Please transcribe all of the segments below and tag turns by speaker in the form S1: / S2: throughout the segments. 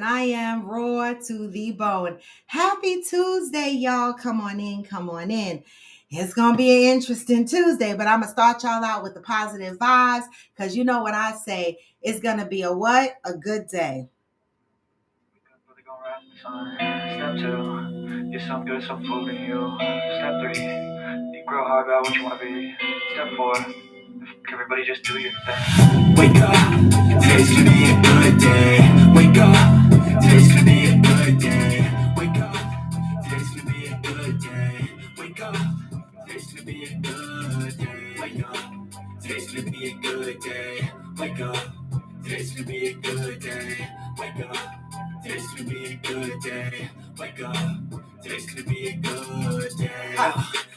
S1: and I am raw to the bone. Happy Tuesday, y'all. Come on in, come on in. It's going to be an interesting Tuesday, but I'm going to start y'all out with the positive vibes because you know what I say. It's going to be a what? A good day.
S2: Step two, get some good, some food in you. Step three, think real hard about what you want to be. Step four, everybody just do your thing. Wake up, today's gonna be a good day. Wake up, today's gonna be a good day. Wake up, today's gonna be a good day. Wake up, today's gonna be a good day. Wake up, today's gonna be a good day. Wake up, today's gonna be a good day. Wake up. Today's gonna be a good day. Wake up. Today's gonna be a good day.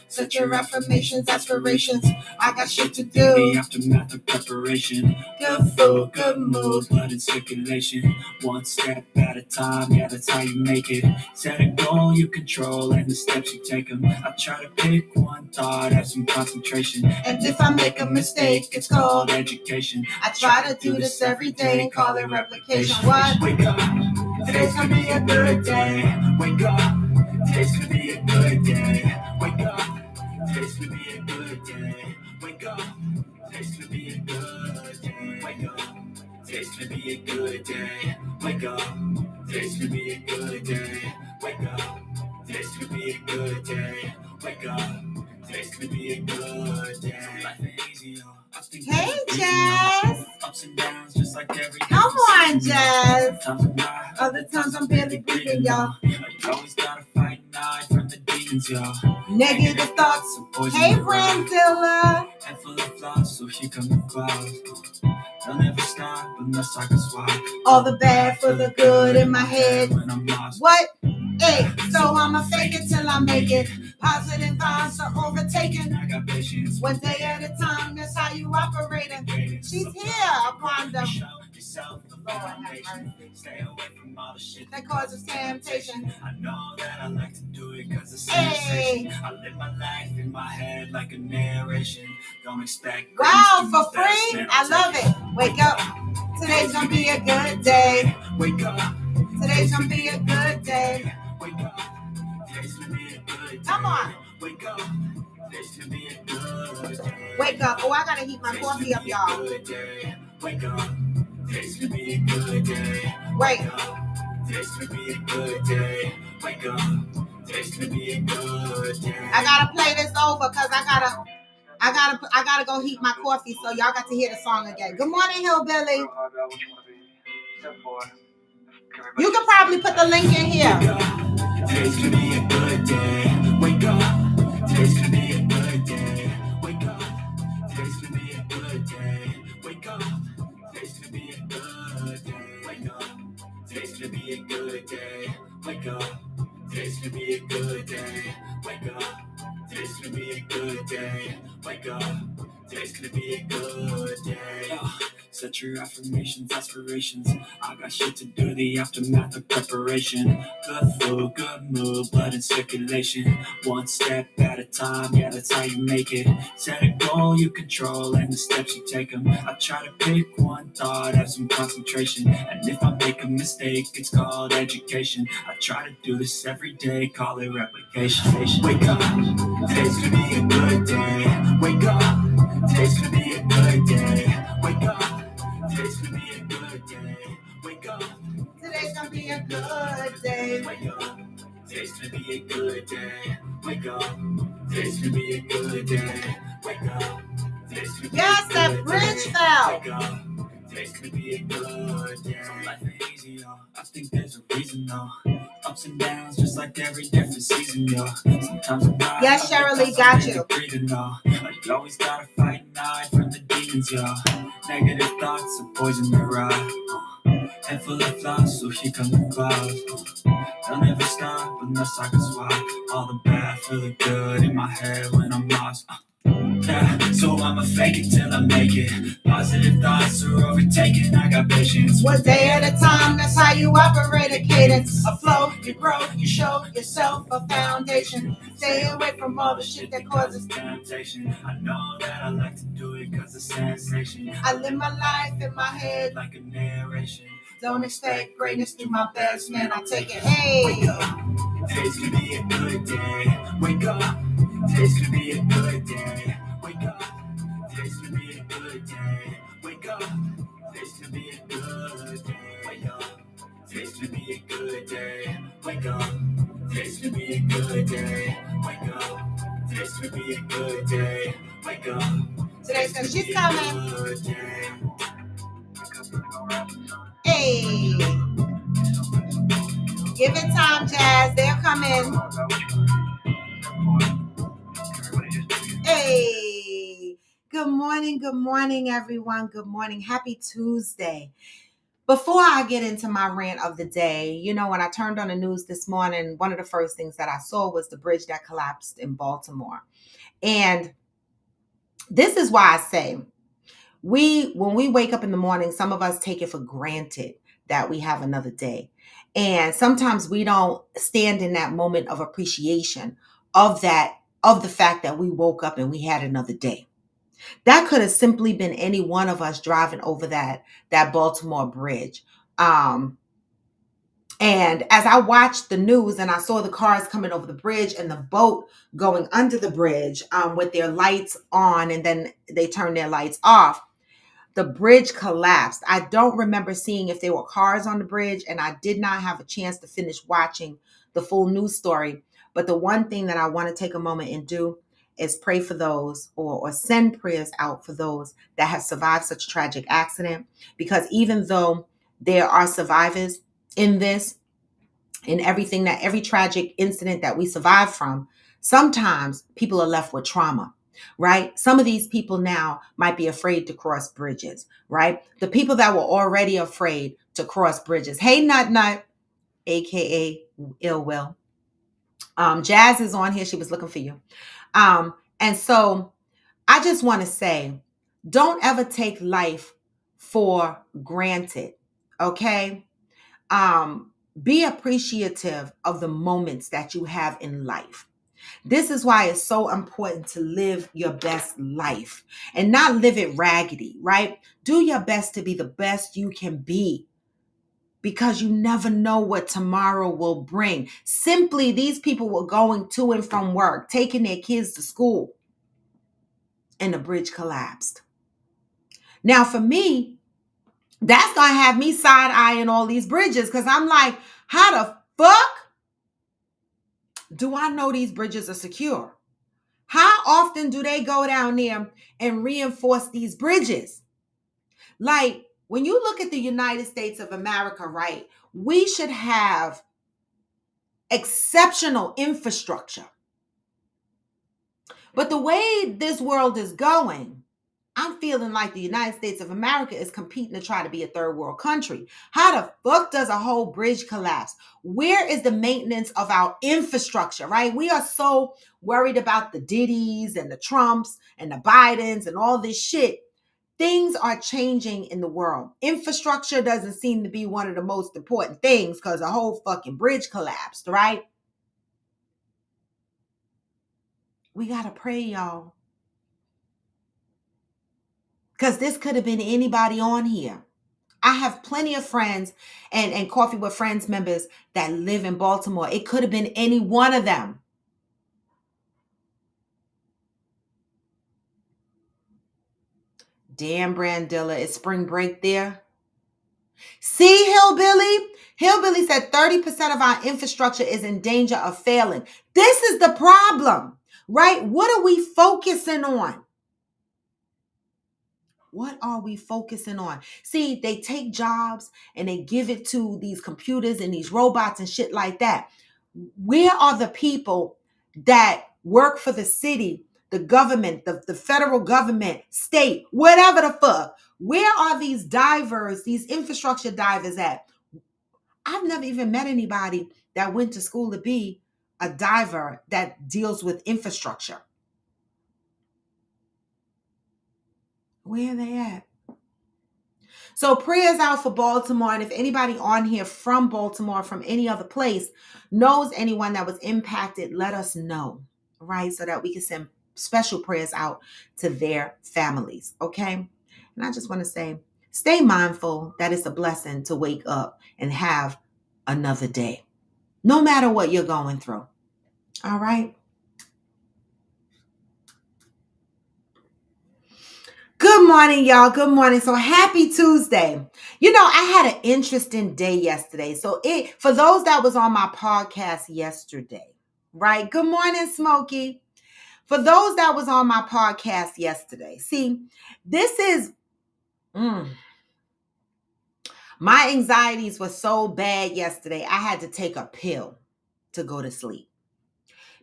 S1: Set your affirmations, aspirations. I got shit to do.
S2: The aftermath of preparation.
S1: Good food, good mood.
S2: Blood in circulation. One step at a time. Yeah, that's how you make it. Set a goal you control and the steps you take them. I try to pick one thought, have some concentration.
S1: And if I make a mistake, it's called
S2: education.
S1: I try to do this every day and call it replication. What?
S2: Wake up. Today's gonna be a good day. Wake up. Today's gonna be a good day. Wake up. Today's gonna be a good day. Wake up. Today's gonna be a good day. Wake up. Today's gonna be a good day. Wake up. Today's gonna be a good day. Wake up. Today's gonna be a good day. Wake up. Today's gonna be a good day. Life ain't easy, yo.
S1: Hey, Jazz.
S2: Ups and downs, just like every day.
S1: Come on, Jazz.
S2: Sometimes I'm high,
S1: Other times I'm barely breathing, y'all.
S2: you always gotta fight and hide from the demons, y'all.
S1: Negative thoughts. Hey, Brandilla.
S2: Head full of flaws, so here come the clouds. They'll never stop unless I can swap.
S1: All the bad for the good in my head.
S2: When I'm lost.
S1: What? Hey, so I'ma fake it till I make it. Positive vibes are overtaken.
S2: I got patience.
S1: One day at a time, that's how you operate it. She's here, Aponda.
S2: Show yourself the
S1: Lord have
S2: foundation.
S1: mercy.
S2: Stay away from all the shit
S1: That causes temptation.
S2: I know that I like to do it cause it's
S1: Hey.
S2: sensation. I live my life in my head like a narration. Don't expect
S1: Wow,
S2: greatness
S1: for
S2: to be fast,
S1: free?
S2: man,
S1: I
S2: I'll
S1: love
S2: take
S1: it. Wake up. Today's gonna be a good day.
S2: Wake up.
S1: Today's gonna be a good day.
S2: Wake up. Today's gonna be a good day.
S1: Come on.
S2: Wake up. Today's gonna be a good day.
S1: Wake up. Oh, I gotta heat my coffee up, y'all.
S2: Good day. Wake up. Today's gonna be a good day.
S1: Wait.
S2: Today's gonna be a good day. Wake up. Today's gonna be a good day.
S1: I gotta play this over because I gotta go heat my coffee so y'all got to hear the song again. Good morning, Hillbilly. You can probably put the link in here.
S2: Today's gonna be a good day. Wake up. Today's gonna be a good day. Wake up. Today's gonna be a good day. Wake up. Today's gonna be a good day. Wake up. Today's gonna be a good day. Wake up. Today's gonna be a good day. Wake up. Today's gonna be a good day. Wake up. Today's gonna be a good day. Set your affirmations, aspirations. I got shit to do, the aftermath of preparation. Good food, good mood, blood in circulation. One step at a time, yeah, that's how you make it. Set a goal you control and the steps you take them. I try to pick one thought, have some concentration. And if I make a mistake, it's called education. I try to do this every day, call it replication. Wake up, today's gonna be a good day. Wake up, today's gonna be a good day. Wake up. Today's gonna be a good day. Wake up.
S1: Today's gonna be a good day.
S2: Wake up. Today's gonna be a good day. Wake up. Today's gonna be a good day. Wake up. Today's gonna be
S1: Yes,
S2: a
S1: that
S2: good
S1: bridge
S2: day.
S1: fell.
S2: Wake up. Today's gonna be a good day. Life ain't easy, yo. I think there's a reason, though. Ups and downs, just like every different season, yo. Sometimes I'm high,
S1: Yes,
S2: other
S1: Shirley,
S2: times
S1: got
S2: I'm
S1: you.
S2: barely breathing, yo. You always gotta fight and hide from the demons, yo. Negative thoughts are poison the ride. Head full of flaws, so here come the clouds. They'll never stop unless I can swap all the bad for the good in my head when I'm lost. Yeah, so I'ma fake it till I make it. Positive thoughts are overtaken. I got patience.
S1: One day at a time, that's how you operate a cadence. A flow, you grow, you show yourself a foundation. Stay away from all the shit that causes
S2: temptation. I know that I like to do it cause it's sensation.
S1: I live my life in my head.
S2: Like a narration.
S1: Don't expect greatness through my best man. I take it. Hey.
S2: Wake up. Today's gonna be a good day. Wake up. Today's gonna be a good day. Wake up. Today's gonna be a good day. Wake up. Today's gonna be a good day. Wake up. Today's gonna be a good day. Wake up. Today's gonna be a good day. Wake up. Today's gonna be a good day. Wake up.
S1: Today's gonna she's
S2: be a
S1: coming.
S2: good day.
S1: Hey. Give it time, Jazz. They're coming. Hey. Good morning, everyone. Good morning. Happy Tuesday. Before I get into my rant of the day, you know, when I turned on the news this morning, one of the first things that I saw was the bridge that collapsed in Baltimore. And this is why I say, when we wake up in the morning, some of us take it for granted that we have another day. And sometimes we don't stand in that moment of appreciation of the fact that we woke up and we had another day. That could have simply been any one of us driving over that Baltimore bridge. And as I watched the news and I saw the cars coming over the bridge and the boat going under the bridge with their lights on, and then they turned their lights off, the bridge collapsed. I don't remember seeing if there were cars on the bridge, and I did not have a chance to finish watching the full news story. But the one thing that I want to take a moment and do is pray for those or send prayers out for those that have survived such a tragic accident. Because even though there are survivors in this, in every tragic incident that we survive from, sometimes people are left with trauma. Right? Some of these people now might be afraid to cross bridges, right? The people that were already afraid to cross bridges. Hey, Nut, aka Ill Will. Jazz is on here. She was looking for you. And so I just want to say, don't ever take life for granted. Okay? Be appreciative of the moments that you have in life. This is why it's so important to live your best life and not live it raggedy, right? Do your best to be the best you can be, because you never know what tomorrow will bring. Simply, these people were going to and from work, taking their kids to school, and the bridge collapsed. Now, for me, that's going to have me side-eyeing all these bridges, because I'm like, how the fuck do I know these bridges are secure? How often do they go down there and reinforce these bridges? Like, when you look at the United States of America, right, we should have exceptional infrastructure. But the way this world is going, I'm feeling like the United States of America is competing to try to be a third world country. How the fuck does a whole bridge collapse? Where is the maintenance of our infrastructure, right? We are so worried about the Diddy's and the Trumps and the Bidens and all this shit. Things are changing in the world. Infrastructure doesn't seem to be one of the most important things because a whole fucking bridge collapsed, right? We got to pray, y'all. Because this could have been anybody on here. I have plenty of friends and Coffee with Friends members that live in Baltimore. It could have been any one of them. Damn, Brandilla, is spring break there? See, Hillbilly? Hillbilly said 30% of our infrastructure is in danger of failing. This is the problem, right? What are we focusing on? What are we focusing on? See, they take jobs and they give it to these computers and these robots and shit like that. Where are the people that work for the city, the government, the federal government, state, whatever the fuck? Where are these divers, these infrastructure divers at? I've never even met anybody that went to school to be a diver that deals with infrastructure. Where are they at? So prayers out for Baltimore. And if anybody on here from Baltimore, from any other place, knows anyone that was impacted, let us know, right? So that we can send special prayers out to their families, okay? And I just want to say, Stay mindful that it's a blessing to wake up and have another day, no matter what you're going through. All right. Good morning, y'all. Good morning. So happy Tuesday. You know, I had an interesting day yesterday. So for those that was on my podcast yesterday, right? Good morning, Smokey. For those that was on my podcast yesterday, see, this is my anxieties were so bad yesterday. I had to take a pill to go to sleep.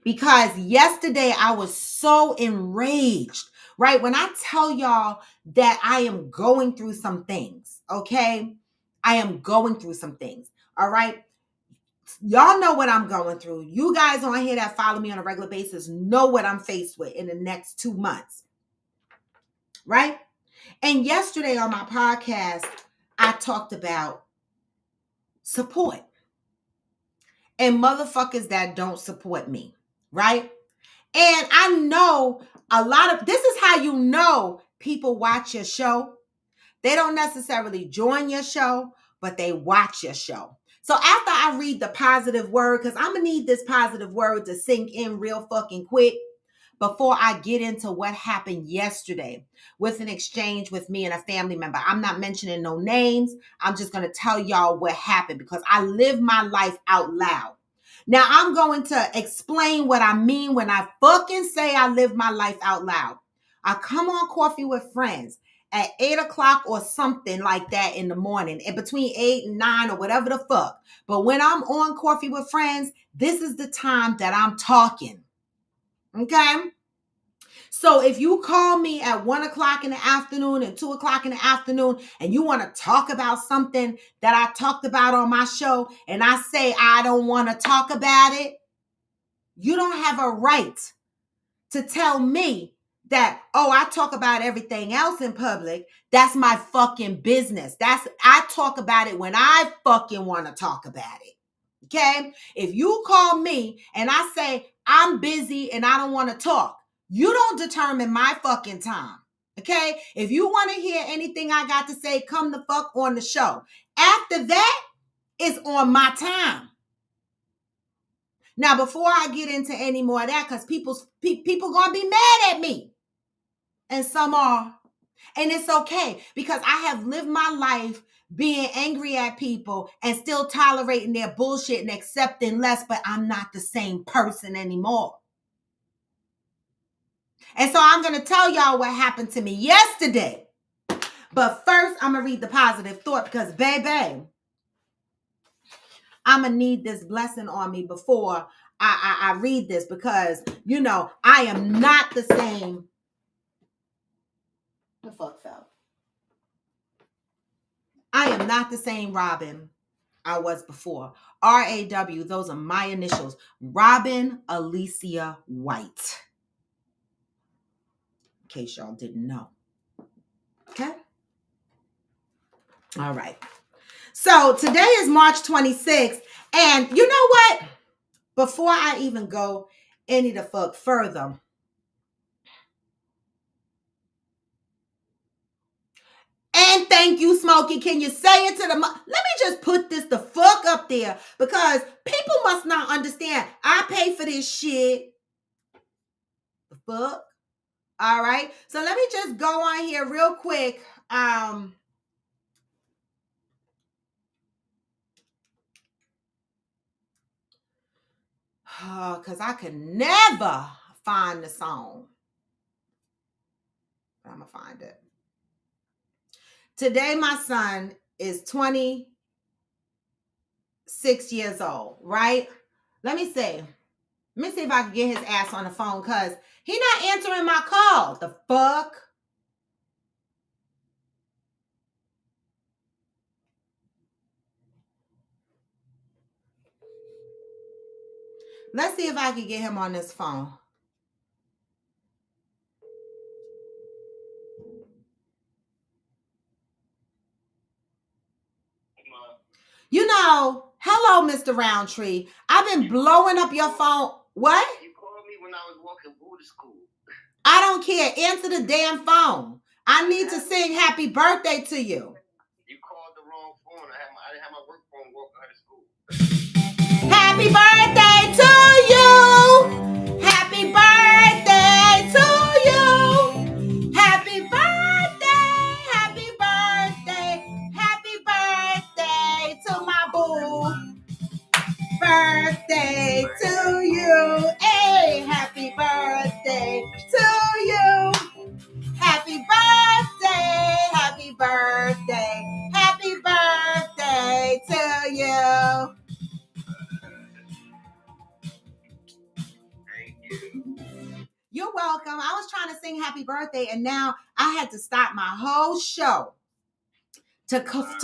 S1: Because yesterday I was so enraged, right? When I tell y'all that I am going through some things, okay? I am going through some things, all right? Y'all know what I'm going through. You guys on here that follow me on a regular basis know what I'm faced with in the next 2 months, right? And yesterday on my podcast, I talked about support and motherfuckers that don't support me, right? And I know this is how you know people watch your show. They don't necessarily join your show, but they watch your show. So after I read the positive word, because I'm going to need this positive word to sink in real fucking quick before I get into what happened yesterday with an exchange with me and a family member. I'm not mentioning no names. I'm just going to tell y'all what happened because I live my life out loud. Now, I'm going to explain what I mean when I fucking say I live my life out loud. I come on Coffee with Friends at 8 o'clock or something like that in the morning, and between 8 and 9 or whatever the fuck. But when I'm on Coffee with Friends, this is the time that I'm talking. Okay? So if you call me at 1 o'clock in the afternoon and 2 o'clock in the afternoon and you want to talk about something that I talked about on my show and I say I don't want to talk about it, you don't have a right to tell me that, oh, I talk about everything else in public. That's my fucking business. I talk about it when I fucking want to talk about it. Okay? If you call me and I say I'm busy and I don't want to talk, you don't determine my fucking time. Okay? If you want to hear anything I got to say, come the fuck on the show. After that, it's on my time. Now, before I get into any more of that, because people gonna be mad at me. And some are. And it's okay because I have lived my life being angry at people and still tolerating their bullshit and accepting less, but I'm not the same person anymore. And so I'm going to tell y'all what happened to me yesterday. But first, I'm going to read the positive thought because, baby, I'm going to need this blessing on me before I read this because, you know, I am not the same. The fuck fell. I am not the same Robin I was before. RAW, those are my initials. Robin Alicia White. In case y'all didn't know. Okay? All right. So today is March 26th. And you know what? Before I even go any the fuck further, and thank you, Smokey. Can you say it to the... Let me just put this the fuck up there because people must not understand. I pay for this shit. The fuck? All right. So let me just go on here real quick. Because I could never find the song. But I'm going to find it. Today, my son is 26 years old, right? Let me see if I can get his ass on the phone because he's not answering my call. The fuck? Let's see if I can get him on this phone. You know, hello, Mr. Roundtree. I've been blowing up your phone. What?
S3: You called me when I was walking Buddha school.
S1: I don't care. Answer the damn phone. I need to sing happy birthday to you.
S3: didn't have my work phone walking her to school.
S1: Happy birthday to you. Happy birthday to you. Happy birthday. Happy birthday. Happy birthday to my boo. Birthday to you. Hey, happy birthday to you. Happy birthday. Happy birthday. Happy birthday to you.
S3: Thank you.
S1: You're welcome. I was trying to sing happy birthday and now I had to stop my whole show to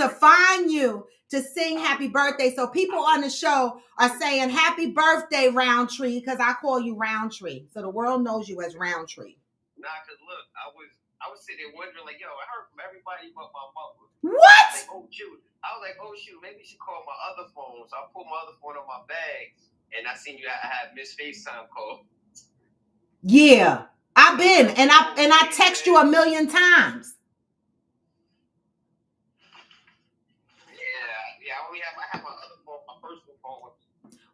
S1: find you to sing happy birthday. So people on the show are saying happy birthday, Roundtree, because I call you Roundtree. So the world knows you as Roundtree.
S3: Nah, cause look, I was sitting there wondering, like, yo, I heard from everybody but my mother.
S1: What?
S3: I was like, oh shoot, maybe she called my other phone. So I pulled my other phone on my bag and I seen I had Miss FaceTime call.
S1: Yeah, I've been and I text you a million times.
S3: Yeah, I have my other phone, my personal phone.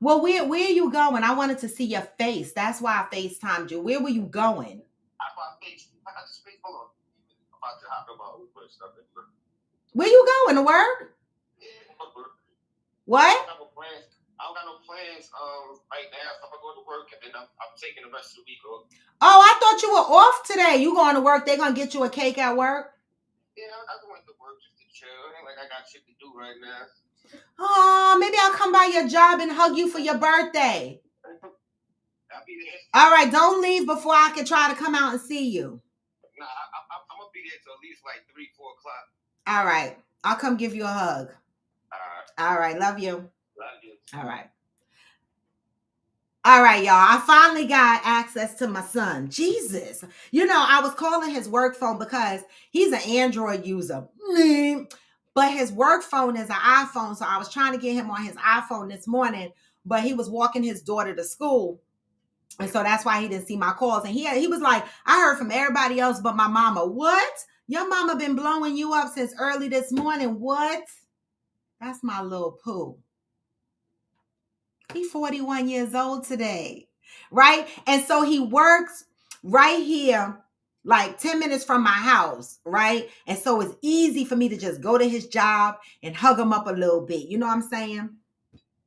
S1: Well, where are you going? I wanted to see your face. That's why I FaceTimed you. Where were you going?
S3: I got the space. Hold on. I'm about to hop in my Uber and stuff.
S1: Where you going to work?
S3: Yeah,
S1: What?
S3: I don't got no plans right now. So I'm gonna go to work and then I'm taking the rest of the week off.
S1: Oh, I thought you were off today. You going to work? They gonna get you a cake at work?
S3: Yeah, I went to work just to chill. Ain't like I got shit to do right now.
S1: Oh, maybe I'll come by your job and hug you for your birthday.
S3: I'll be there.
S1: All right, don't leave before I can try to come out and see you.
S3: Nah, I'm gonna be there till at least like 3-4 o'clock.
S1: All right, I'll come give you a hug. All right, love you.
S3: Love you.
S1: All right. All right, y'all. I finally got access to my son. Jesus. You know, I was calling his work phone because he's an Android user. But his work phone is an iPhone. So I was trying to get him on his iPhone this morning, but he was walking his daughter to school. And so that's why he didn't see my calls. And he was like, I heard from everybody else but my mama. What? Your mama been blowing you up since early this morning. What? That's my little poo. He's 41 years old today, right? And so he works right here, like 10 minutes from my house, right? And so it's easy for me to just go to his job and hug him up a little bit. You know what I'm saying?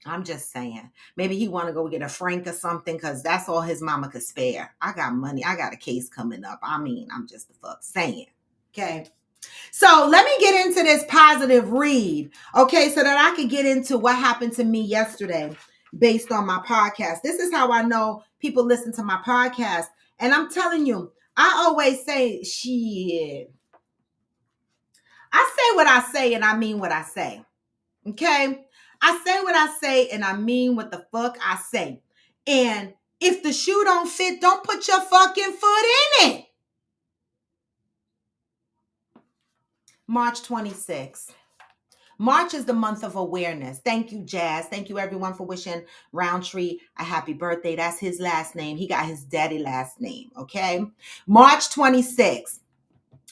S1: I'm just saying. Maybe he want to go get a Frank or something because that's all his mama could spare. I got money. I got a case coming up. I mean, I'm just the fuck saying. Okay. So let me get into this positive read, okay, so that I can get into what happened to me yesterday based on my podcast. This is how I know people listen to my podcast. And I'm telling you, I always say, shit. I say what I say and I mean what I say, okay? I say what I say and I mean what the fuck I say. And if the shoe don't fit, don't put your fucking foot in it. March 26th. March is the month of awareness. Thank you, Jazz. Thank you, everyone, for wishing Roundtree a happy birthday. That's his last name. He got his daddy last name, okay? March 26th.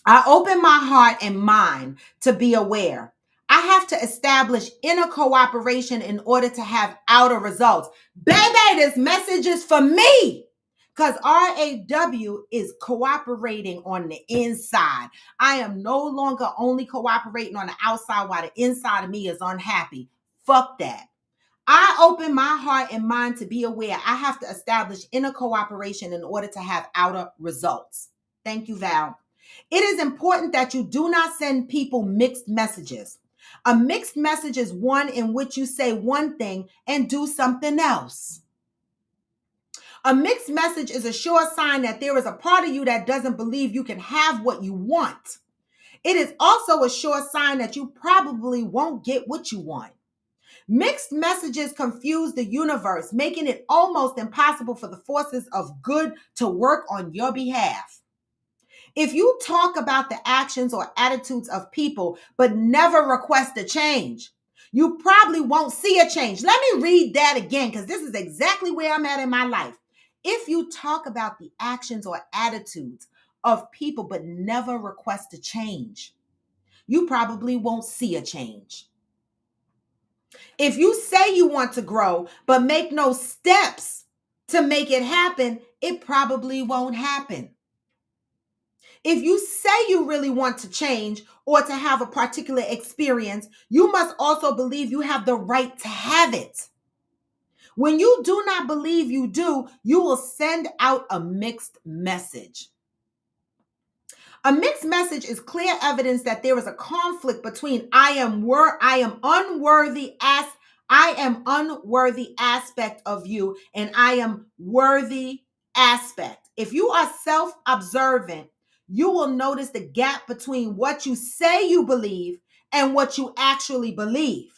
S1: I open my heart and mind to be aware. I have to establish inner cooperation in order to have outer results. Baby, this message is for me. Because RAW is cooperating on the inside. I am no longer only cooperating on the outside while the inside of me is unhappy. Fuck that. I open my heart and mind to be aware. I have to establish inner cooperation in order to have outer results. Thank you, Val. It is important that you do not send people mixed messages. A mixed message is one in which you say one thing and do something else. A mixed message is a sure sign that there is a part of you that doesn't believe you can have what you want. It is also a sure sign that you probably won't get what you want. Mixed messages confuse the universe, making it almost impossible for the forces of good to work on your behalf. If you talk about the actions or attitudes of people, but never request a change, you probably won't see a change. Let me read that again, because this is exactly where I'm at in my life. If you talk about the actions or attitudes of people, but never request a change, you probably won't see a change. If you say you want to grow, but make no steps to make it happen, it probably won't happen. If you say you really want to change or to have a particular experience, you must also believe you have the right to have it. When you do not believe you do, you will send out a mixed message. A mixed message is clear evidence that there is a conflict between I am unworthy aspect of you and I am worthy aspect. If you are self-observant, you will notice the gap between what you say you believe and what you actually believe.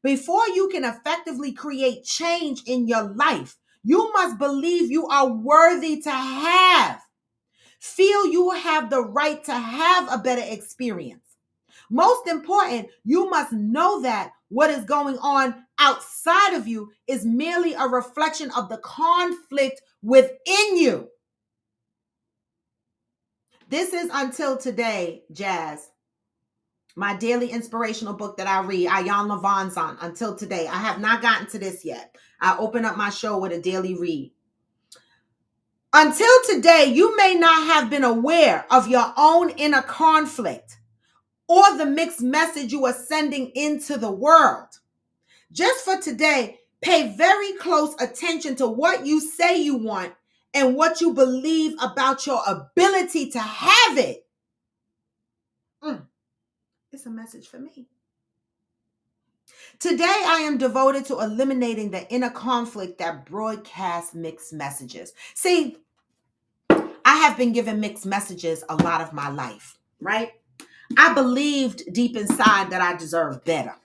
S1: Before you can effectively create change in your life, you must believe you are worthy to have. Feel you have the right to have a better experience. Most important, you must know that what is going on outside of you is merely a reflection of the conflict within you. This is Until Today, Jazz. My daily inspirational book that I read, Iyanla Vanzant, Until Today. I have not gotten to this yet. I open up my show with a daily read. Until today, you may not have been aware of your own inner conflict or the mixed message you are sending into the world. Just for today, pay very close attention to what you say you want and what you believe about your ability to have it. It's a message for me. Today, I am devoted to eliminating the inner conflict that broadcasts mixed messages. See, I have been given mixed messages a lot of my life, right? I believed deep inside that I deserved better,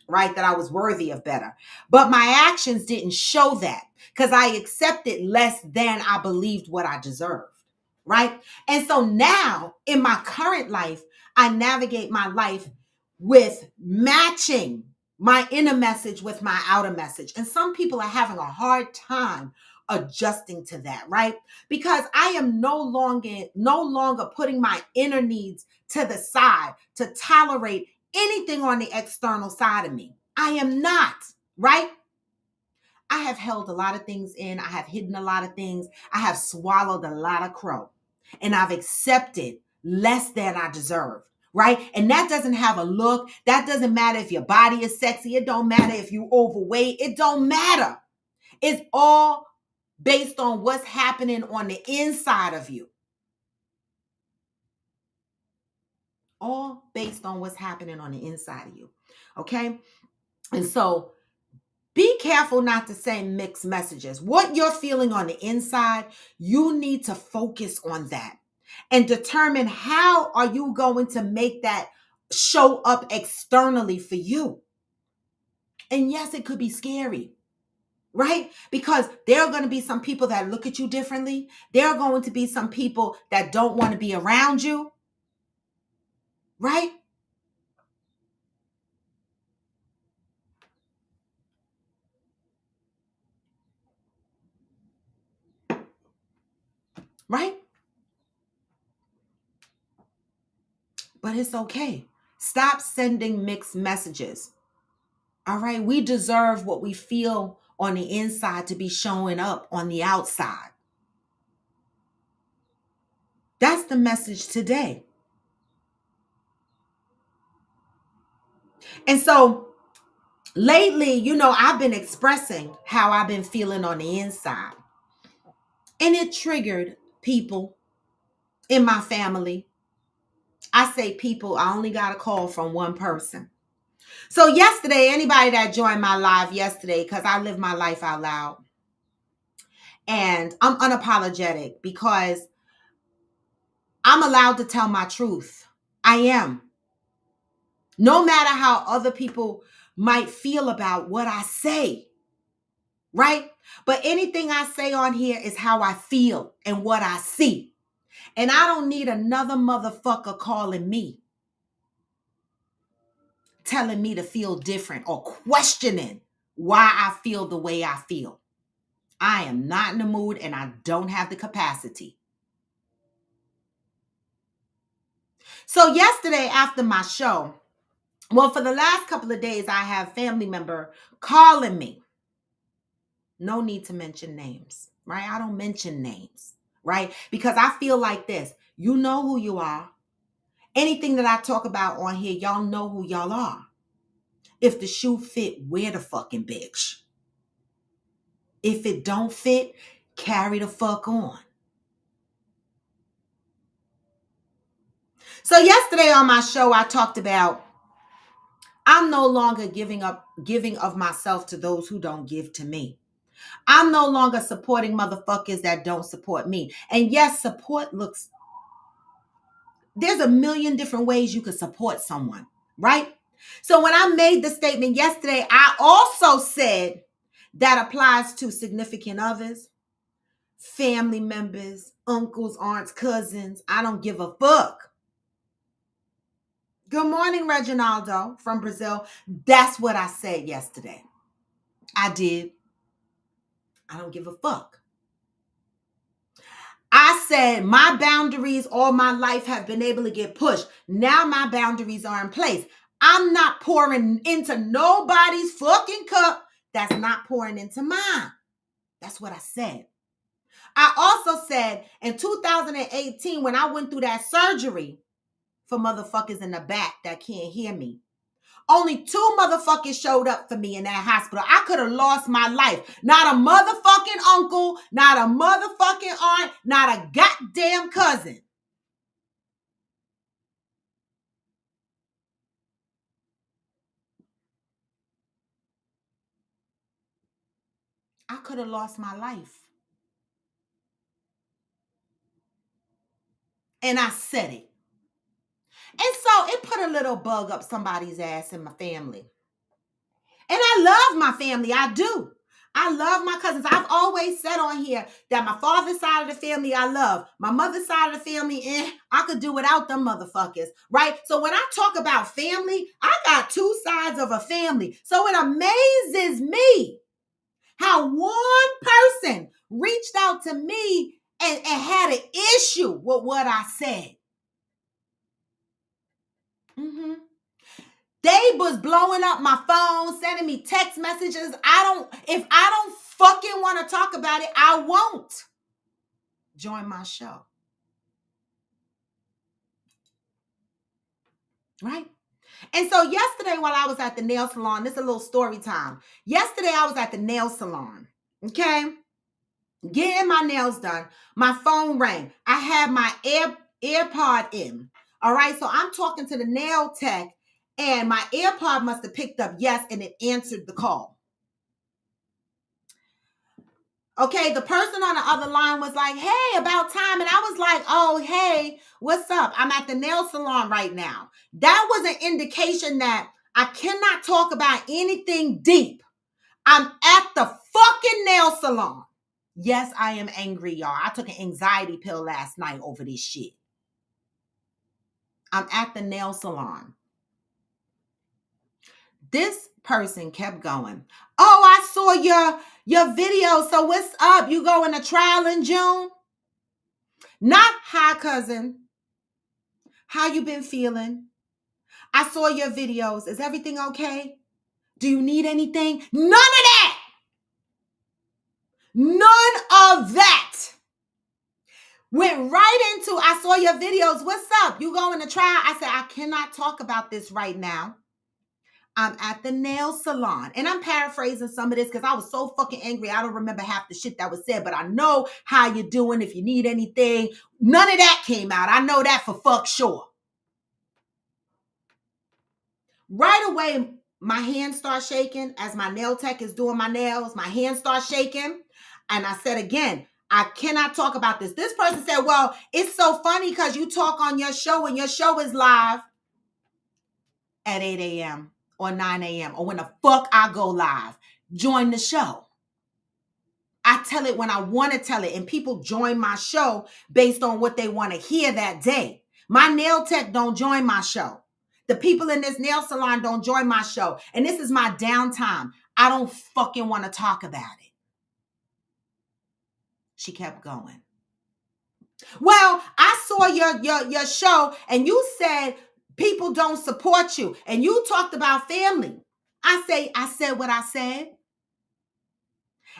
S1: right? That I was worthy of better. But my actions didn't show that because I accepted less than I believed what I deserved, right? And so now in my current life, I navigate my life with matching my inner message with my outer message. And some people are having a hard time adjusting to that, right? Because I am no longer putting my inner needs to the side to tolerate anything on the external side of me. I am not, right? I have held a lot of things in. I have hidden a lot of things. I have swallowed a lot of crow. And I've accepted less than I deserve, right? And that doesn't have a look. That doesn't matter if your body is sexy. It don't matter if you're overweight. It don't matter. It's all based on what's happening on the inside of you. All based on what's happening on the inside of you. Okay? And so be careful not to send mixed messages. What you're feeling on the inside, you need to focus on that and determine how are you going to make that show up externally for you. And yes, it could be scary, right? Because there are going to be some people that look at you differently. There are going to be some people that don't want to be around you, right? Right? But it's okay. Stop sending mixed messages. All right? We deserve what we feel on the inside to be showing up on the outside. That's the message today. And so lately, I've been expressing how I've been feeling on the inside. And it triggered people in my family. I say people, I only got a call from one person. So yesterday, anybody that joined my live yesterday, because I live my life out loud. And I'm unapologetic because I'm allowed to tell my truth. I am. No matter how other people might feel about what I say, right? But anything I say on here is how I feel and what I see. And I don't need another motherfucker calling me, telling me to feel different or questioning why I feel the way I feel. I am not in the mood and I don't have the capacity. So yesterday after my show, Well, for the last couple of days, I have family member calling me. No need to mention names, right? I don't mention names, right? Because I feel like this. You know who you are. Anything that I talk about on here, y'all know who y'all are. If the shoe fit, wear the fucking bitch. If it don't fit, carry the fuck on. So yesterday on my show, I talked about I'm no longer giving of myself to those who don't give to me. I'm no longer supporting motherfuckers that don't support me. And yes, there's a million different ways you could support someone, right? So when I made the statement yesterday, I also said that applies to significant others, family members, uncles, aunts, cousins. I don't give a fuck. Good morning, Reginaldo from Brazil. That's what I said yesterday. I did. I don't give a fuck. I said my boundaries all my life have been able to get pushed. Now my boundaries are in place. I'm not pouring into nobody's fucking cup that's not pouring into mine. That's what I said. I also said in 2018, when I went through that surgery for motherfuckers in the back that can't hear me, only 2 motherfuckers showed up for me in that hospital. I could have lost my life. Not a motherfucking uncle, not a motherfucking aunt, not a goddamn cousin. I could have lost my life. And I said it. And so it put a little bug up somebody's ass in my family. And I love my family. I do. I love my cousins. I've always said on here that my father's side of the family I love. My mother's side of the family, I could do without them motherfuckers, right? So when I talk about family, I got 2 sides of a family. So it amazes me how one person reached out to me and had an issue with what I said. They was blowing up my phone, sending me text messages. If I don't fucking want to talk about it, I won't join my show. Right? And so yesterday while I was at the nail salon, this is a little story time. Yesterday I was at the nail salon, okay? Getting my nails done. My phone rang. I had my AirPod in. All right, so I'm talking to the nail tech and my AirPod must have picked up yes, and it answered the call. Okay, the person on the other line was like, hey, about time. And I was like, oh, hey, what's up? I'm at the nail salon right now. That was an indication that I cannot talk about anything deep. I'm at the fucking nail salon. Yes, I am angry, y'all. I took an anxiety pill last night over this shit. I'm at the nail salon. This person kept going. Oh, I saw your video. So what's up? You going to trial in June? Not hi, cousin. How you been feeling? I saw your videos. Is everything okay? Do you need anything? None of that. None of that. Went right into, I saw your videos. What's up? You going to try? I said, I cannot talk about this right now. I'm at the nail salon. And I'm paraphrasing some of this because I was so fucking angry. I don't remember half the shit that was said, but I know how you're doing. If you need anything, none of that came out. I know that for fuck sure. Right away, my hands start shaking as my nail tech is doing my nails. My hands start shaking. And I said again, I cannot talk about this. This person said, well, it's so funny because you talk on your show and your show is live at 8 a.m. or 9 a.m. or when the fuck I go live. Join the show. I tell it when I want to tell it, and people join my show based on what they want to hear that day. My nail tech don't join my show. The people in this nail salon don't join my show. And this is my downtime. I don't fucking want to talk about it. She kept going. Well, I saw your show and you said People don't support you. And you talked about family. I said what I said.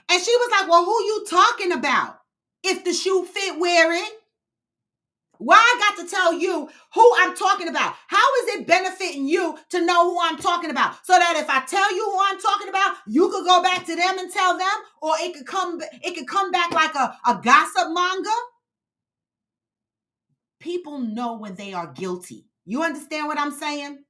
S1: And she was like, well, who you talking about? If the shoe fit, wear it. Why I got to tell you who I'm talking about? How is it benefiting you to know who I'm talking about? So that if I tell you who I'm talking about, you could go back to them and tell them, or it could come back like a gossip monger. People know when they are guilty. You understand what I'm saying?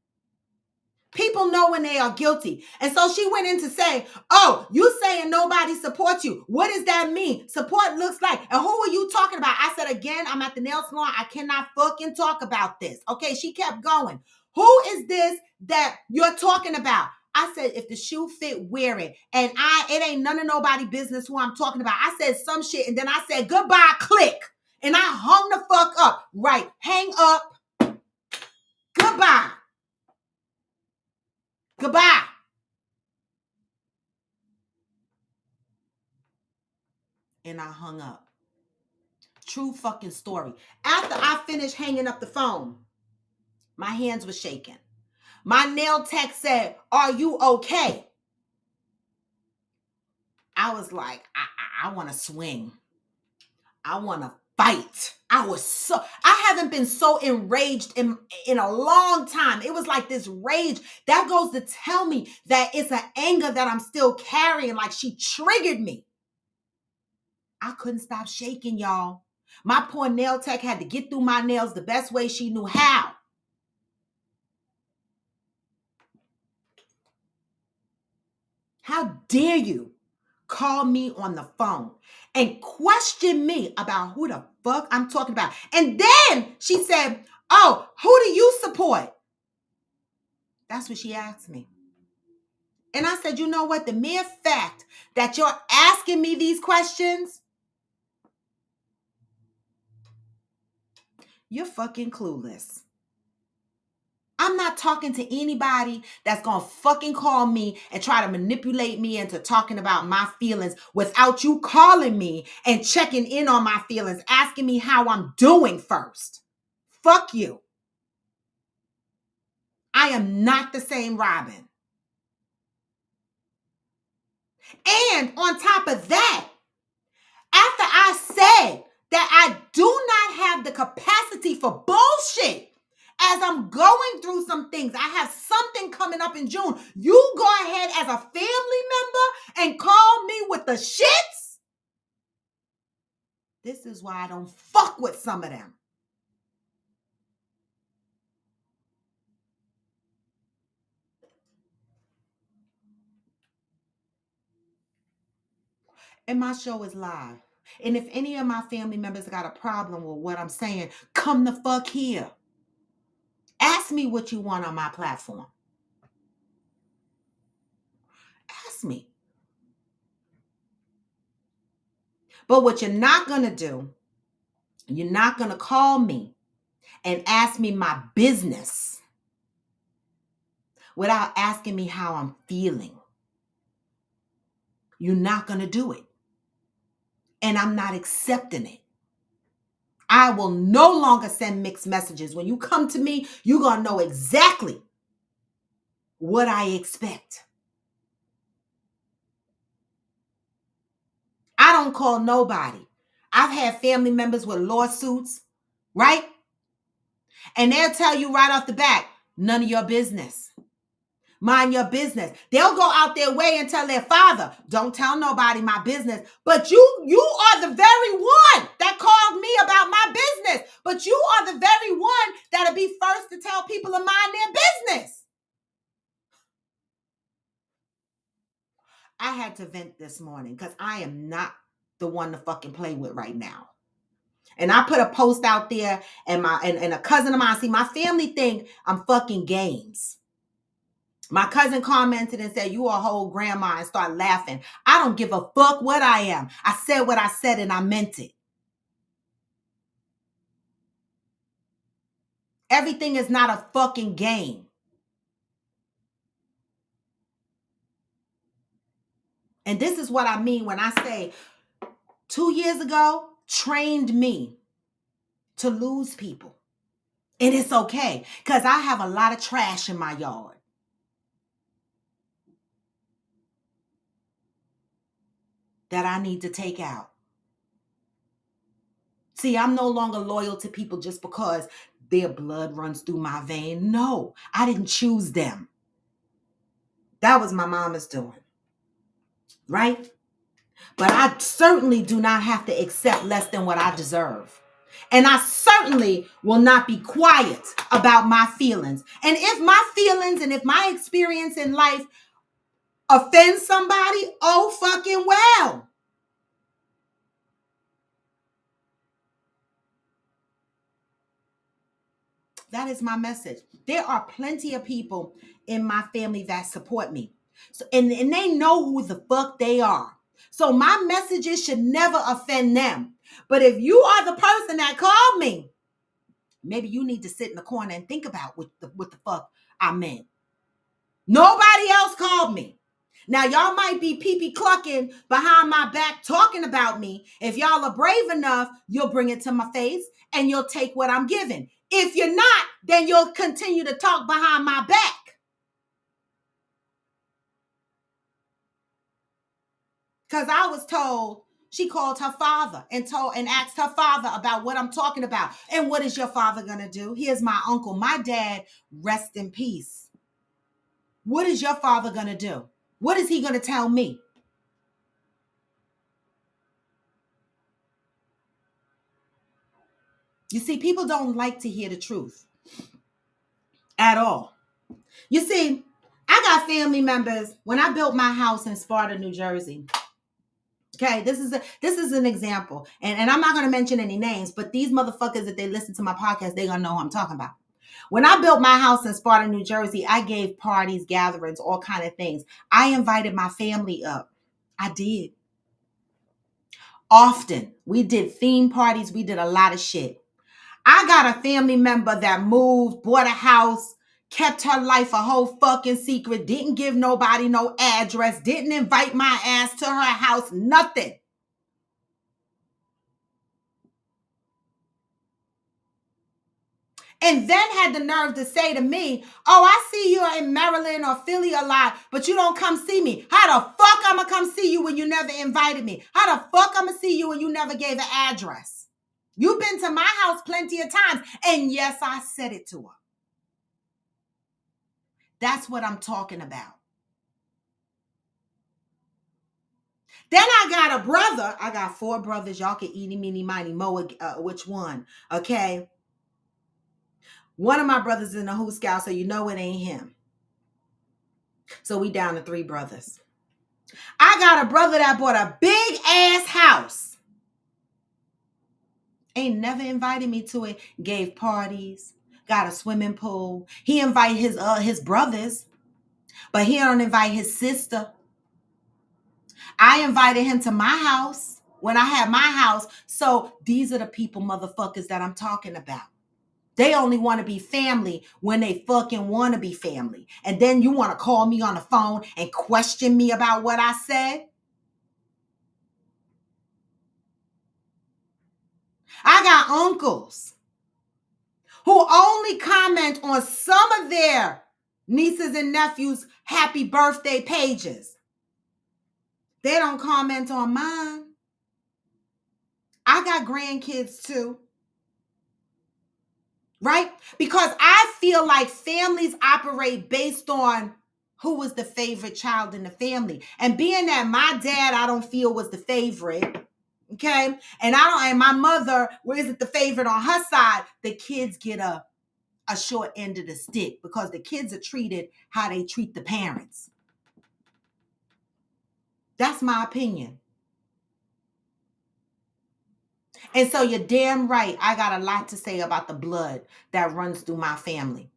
S1: People know when they are guilty. And so she went in to say, oh, you saying nobody supports you. What does that mean? Support looks like. And who are you talking about? I said, again, I'm at the nail salon. I cannot fucking talk about this. Okay, she kept going. Who is this that you're talking about? I said, if the shoe fit, wear it. And it ain't none of nobody business who I'm talking about. I said some shit. And then I said, goodbye, click. And I hung the fuck up. Right. Hang up. Goodbye. Goodbye. And I hung up. True fucking story. After I finished hanging up the phone, my hands were shaking. My nail tech said, are you okay? I was like, I want to swing. I want to fight. I haven't been so enraged in a long time. It was like this rage that goes to tell me that it's an anger that I'm still carrying. Like she triggered me. I couldn't stop shaking, y'all. My poor nail tech had to get through my nails the best way she knew how. How dare you call me on the phone and question me about who the fuck I'm talking about? And then she said, oh, who do you support? That's what she asked me. And I said, you know what? The mere fact that you're asking me these questions, you're fucking clueless. I'm not talking to anybody that's going to fucking call me and try to manipulate me into talking about my feelings without you calling me and checking in on my feelings, asking me how I'm doing first. Fuck you. I am not the same Robin. And on top of that, after I said that I do not have the capacity for bullshit, as I'm going through some things, I have something coming up in June. You go ahead as a family member and call me with the shits? This is why I don't fuck with some of them. And my show is live. And if any of my family members got a problem with what I'm saying, come the fuck here. Ask me what you want on my platform. Ask me. But what you're not going to do, you're not going to call me and ask me my business without asking me how I'm feeling. You're not going to do it. And I'm not accepting it. I will no longer send mixed messages. When you come to me, you're going to know exactly what I expect. I don't call nobody. I've had family members with lawsuits, right? And they'll tell you right off the bat, none of your business. Mind your business. They'll go out their way and tell their father, don't tell nobody my business. But you are the very one that called me about my business. But you are the very one that'll be first to tell people to mind their business. I had to vent this morning because I am not the one to fucking play with right now. And I put a post out there and a cousin of mine, see, my family think I'm fucking games. My cousin commented and said, you a whole grandma, and start laughing. I don't give a fuck what I am. I said what I said and I meant it. Everything is not a fucking game. And this is what I mean when I say 2 years ago, trained me to lose people. And it's okay, because I have a lot of trash in my yard. That I need to take out. See, I'm no longer loyal to people just because their blood runs through my vein. No, I didn't choose them. That was my mama's doing, right? But I certainly do not have to accept less than what I deserve. And I certainly will not be quiet about my feelings. And if my feelings and if my experience in life offends somebody, oh fucking well. That is my message. There are plenty of people in my family that support me. So, and they know who the fuck they are. So my messages should never offend them. But if you are the person that called me, maybe you need to sit in the corner and think about what the fuck I meant. Nobody else called me. Now, y'all might be pee-pee clucking behind my back talking about me. If y'all are brave enough, you'll bring it to my face and you'll take what I'm giving. If you're not, then you'll continue to talk behind my back. Because I was told, she called her father and asked her father about what I'm talking about. And what is your father going to do? Here's my uncle. My dad, rest in peace. What is your father going to do? What is he going to tell me? You see, people don't like to hear the truth at all. You see, I got family members. When I built my house in Sparta, New Jersey, okay, this is an example. And I'm not going to mention any names, but these motherfuckers, if they listen to my podcast, they're going to know who I'm talking about. When I built my house in Sparta, New Jersey, I gave parties, gatherings, all kind of things. I invited my family up. I did. Often. We did theme parties. We did a lot of shit. I got a family member that moved, bought a house, kept her life a whole fucking secret, didn't give nobody no address, didn't invite my ass to her house, nothing. And then had the nerve to say to me, oh, I see you in Maryland or Philly a lot, but you don't come see me. How the fuck I'm gonna come see you when you never invited me? How the fuck I'm gonna see you when you never gave an address? You've been to my house plenty of times. And yes, I said it to her. That's what I'm talking about. Then I got a brother. I got 4 brothers. Y'all can eeny, meeny, miny, moe, which one, okay? One of my brothers is in the Who Scout, so you know it ain't him. So we down to 3 brothers. I got a brother that bought a big ass house. Ain't never invited me to it. Gave parties. Got a swimming pool. He invite his brothers, but he don't invite his sister. I invited him to my house when I had my house. So these are the people, motherfuckers, that I'm talking about. They only want to be family when they fucking want to be family. And then you want to call me on the phone and question me about what I said? I got uncles who only comment on some of their nieces and nephews' happy birthday pages. They don't comment on mine. I got grandkids too. Right? Because I feel like families operate based on who was the favorite child in the family. And being that my dad, I don't feel was the favorite, okay? And my mother isn't the favorite on her side, the kids get a short end of the stick because the kids are treated how they treat the parents. That's my opinion. And so you're damn right. I got a lot to say about the blood that runs through my family.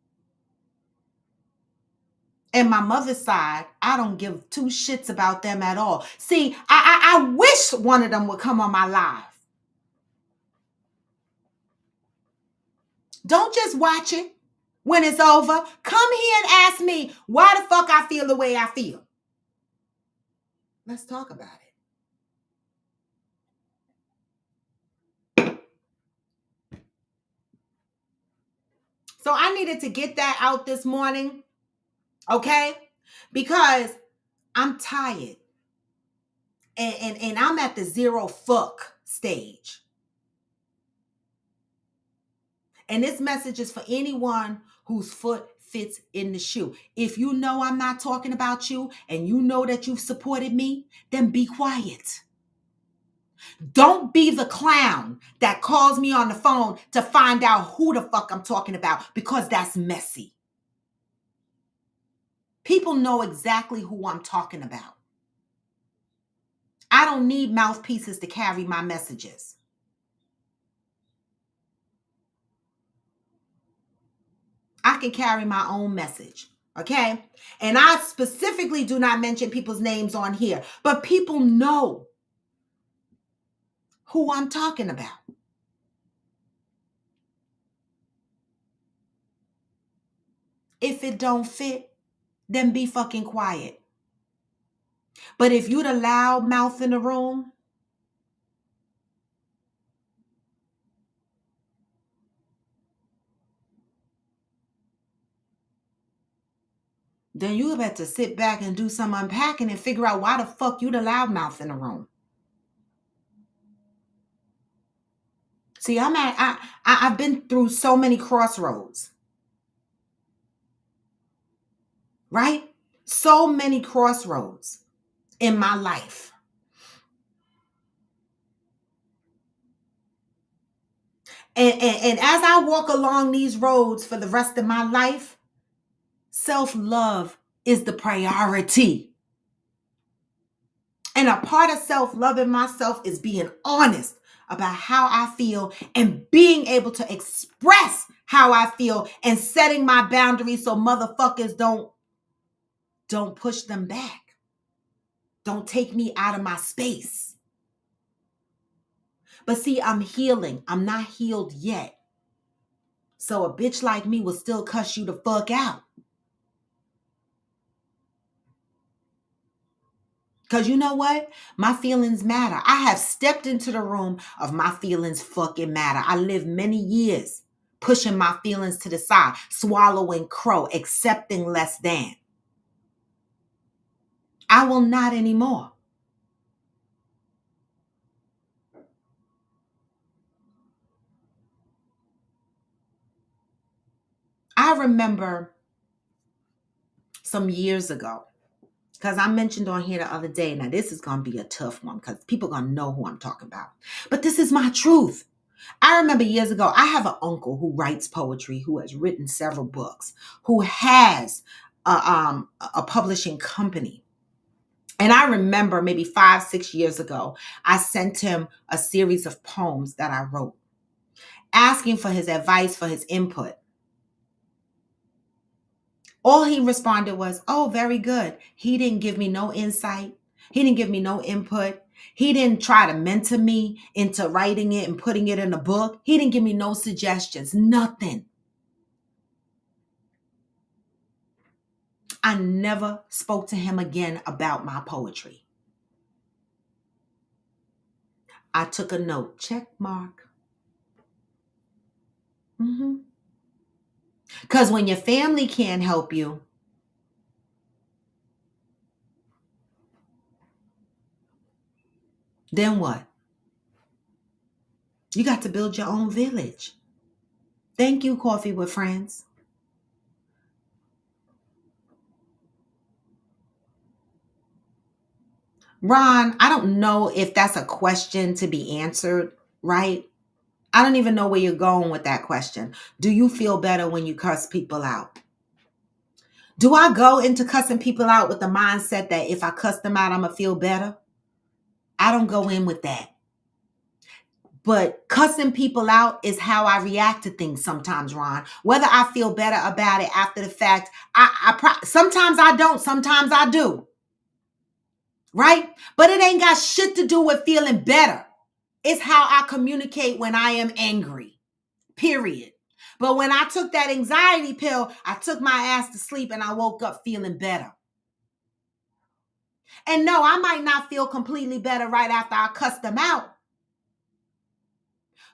S1: And my mother's side, I don't give 2 shits about them at all. See, I wish one of them would come on my live. Don't just watch it when it's over. Come here and ask me why the fuck I feel the way I feel. Let's talk about it. So I needed to get that out this morning, okay? Because I'm tired. And I'm at the zero fuck stage. And this message is for anyone whose foot fits in the shoe. If you know I'm not talking about you and you know that you've supported me, then be quiet. Don't be the clown that calls me on the phone to find out who the fuck I'm talking about, because that's messy. People know exactly who I'm talking about. I don't need mouthpieces to carry my messages. I can carry my own message, okay? And I specifically do not mention people's names on here, but people know who I'm talking about. If it don't fit, then be fucking quiet. But if you the loud mouth in the room, then you better sit back and do some unpacking and figure out why the fuck you the loud mouth in the room. See, I've been through so many crossroads. Right? So many crossroads in my life. And as I walk along these roads for the rest of my life, self-love is the priority. And a part of self-loving myself is being honest about how I feel and being able to express how I feel and setting my boundaries so motherfuckers don't push them back. Don't take me out of my space. But see, I'm healing. I'm not healed yet. So a bitch like me will still cuss you the fuck out. Because you know what? My feelings matter. I have stepped into the room of my feelings fucking matter. I lived many years pushing my feelings to the side, swallowing crow, accepting less than. I will not anymore. I remember some years ago, because I mentioned on here the other day, now this is going to be a tough one because people are going to know who I'm talking about. But this is my truth. I remember years ago, I have an uncle who writes poetry, who has written several books, who has a publishing company. And I remember maybe 5-6 years ago, I sent him a series of poems that I wrote, asking for his advice, for his input. All he responded was, "Oh, very good." He didn't give me no insight. He didn't give me no input. He didn't try to mentor me into writing it and putting it in a book. He didn't give me no suggestions, nothing. I never spoke to him again about my poetry. I took a note, check mark. Because when your family can't help you, then what? You got to build your own village. Thank you, Coffee with Friends. Ron, I don't know if that's a question to be answered, right? I don't even know where you're going with that question. Do you feel better when you cuss people out? Do I go into cussing people out with the mindset that if I cuss them out, I'm going to feel better? I don't go in with that. But cussing people out is how I react to things sometimes, Ron. Whether I feel better about it after the fact, sometimes I don't, sometimes I do. Right? But it ain't got shit to do with feeling better. It's how I communicate when I am angry, period. But when I took that anxiety pill, I took my ass to sleep and I woke up feeling better. And no, I might not feel completely better right after I cussed them out.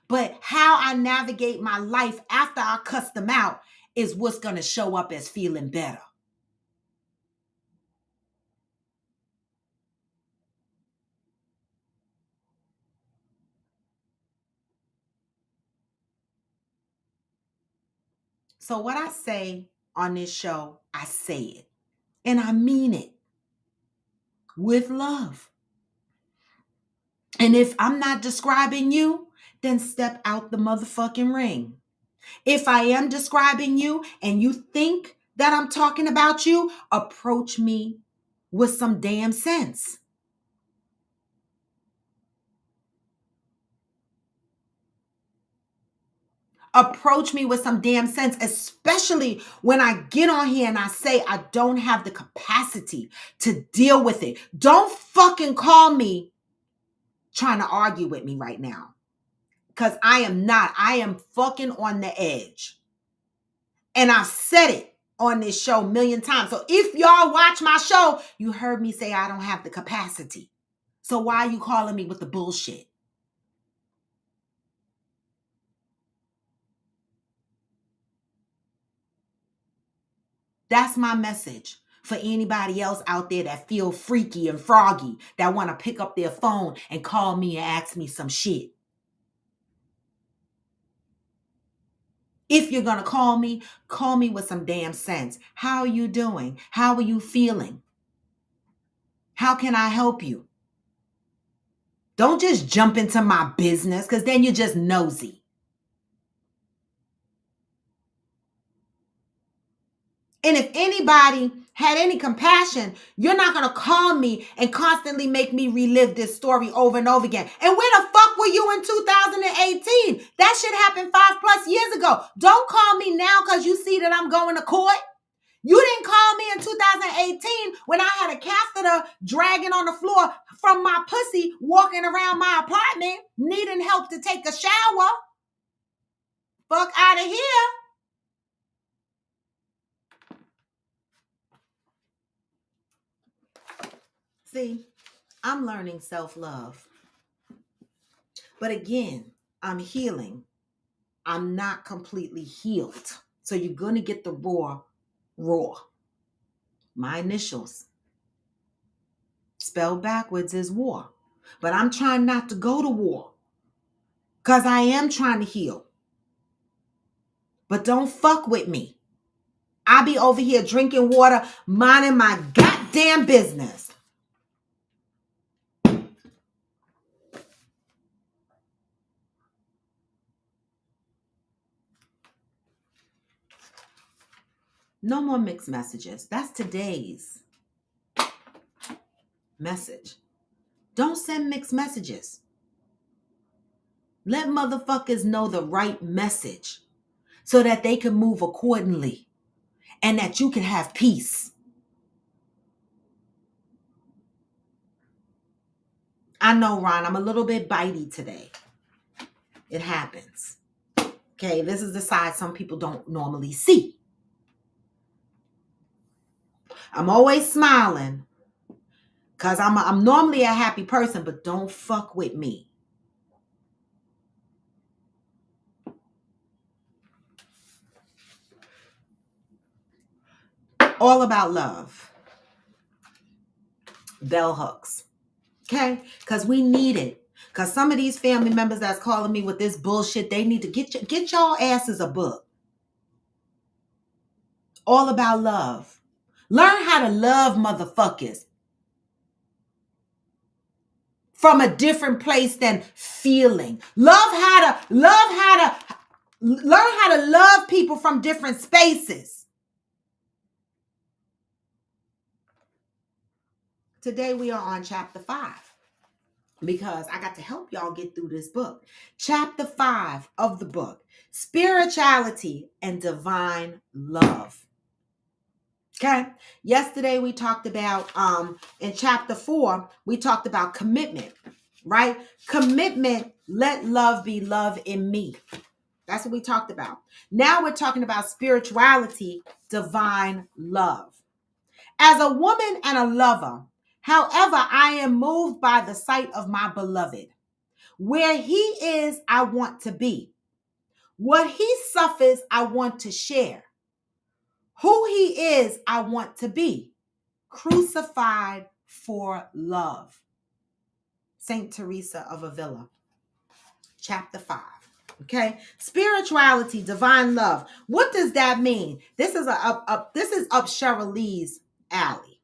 S1: But how I navigate my life after I cuss them out is what's going to show up as feeling better. So what I say on this show, I say it. And I mean it with love. And if I'm not describing you, then step out the motherfucking ring. If I am describing you and you think that I'm talking about you, approach me with some damn sense. Approach me with some damn sense, especially when I get on here and I say I don't have the capacity to deal with it. Don't fucking call me trying to argue with me right now. Because I am not. I am fucking on the edge. And I've said it on this show a million times. So if y'all watch my show, you heard me say I don't have the capacity. So why are you calling me with the bullshit? That's my message for anybody else out there that feel freaky and froggy, that want to pick up their phone and call me and ask me some shit. If you're going to call me with some damn sense. How are you doing? How are you feeling? How can I help you? Don't just jump into my business, because then you're just nosy. And if anybody had any compassion, you're not going to call me and constantly make me relive this story over and over again. And where the fuck were you in 2018? That shit happened 5+ years ago. Don't call me now because you see that I'm going to court. You didn't call me in 2018 when I had a catheter dragging on the floor from my pussy walking around my apartment, needing help to take a shower. Fuck out of here. See, I'm learning self-love. But again, I'm healing. I'm not completely healed. So you're going to get the raw. My initials. Spelled backwards is war. But I'm trying not to go to war. Because I am trying to heal. But don't fuck with me. I be over here drinking water, minding my goddamn business. No more mixed messages. That's today's message. Don't send mixed messages. Let motherfuckers know the right message so that they can move accordingly and that you can have peace. I know, Ron, I'm a little bit bitey today. It happens. Okay, this is the side some people don't normally see. I'm always smiling because I'm normally a happy person, but don't fuck with me. All about love. Bell hooks. Okay? Because we need it. Because some of these family members that's calling me with this bullshit, they need to get y'all asses a book. All about love. Learn how to love motherfuckers from a different place than feeling. Learn how to love people from different spaces. Today we are on chapter 5 because I got to help y'all get through this book. Chapter 5 of the book, Spirituality and Divine Love. Okay. Yesterday we talked about, in chapter 4, we talked about commitment, right? Commitment, let love be love in me. That's what we talked about. Now we're talking about spirituality, divine love. As a woman and a lover, however, I am moved by the sight of my beloved. Where he is, I want to be. What he suffers, I want to share. Who he is, I want to be. Crucified for love. Saint Teresa of Avila, chapter 5. Okay, spirituality, divine love. What does that mean? This is up Cheryl Lee's alley.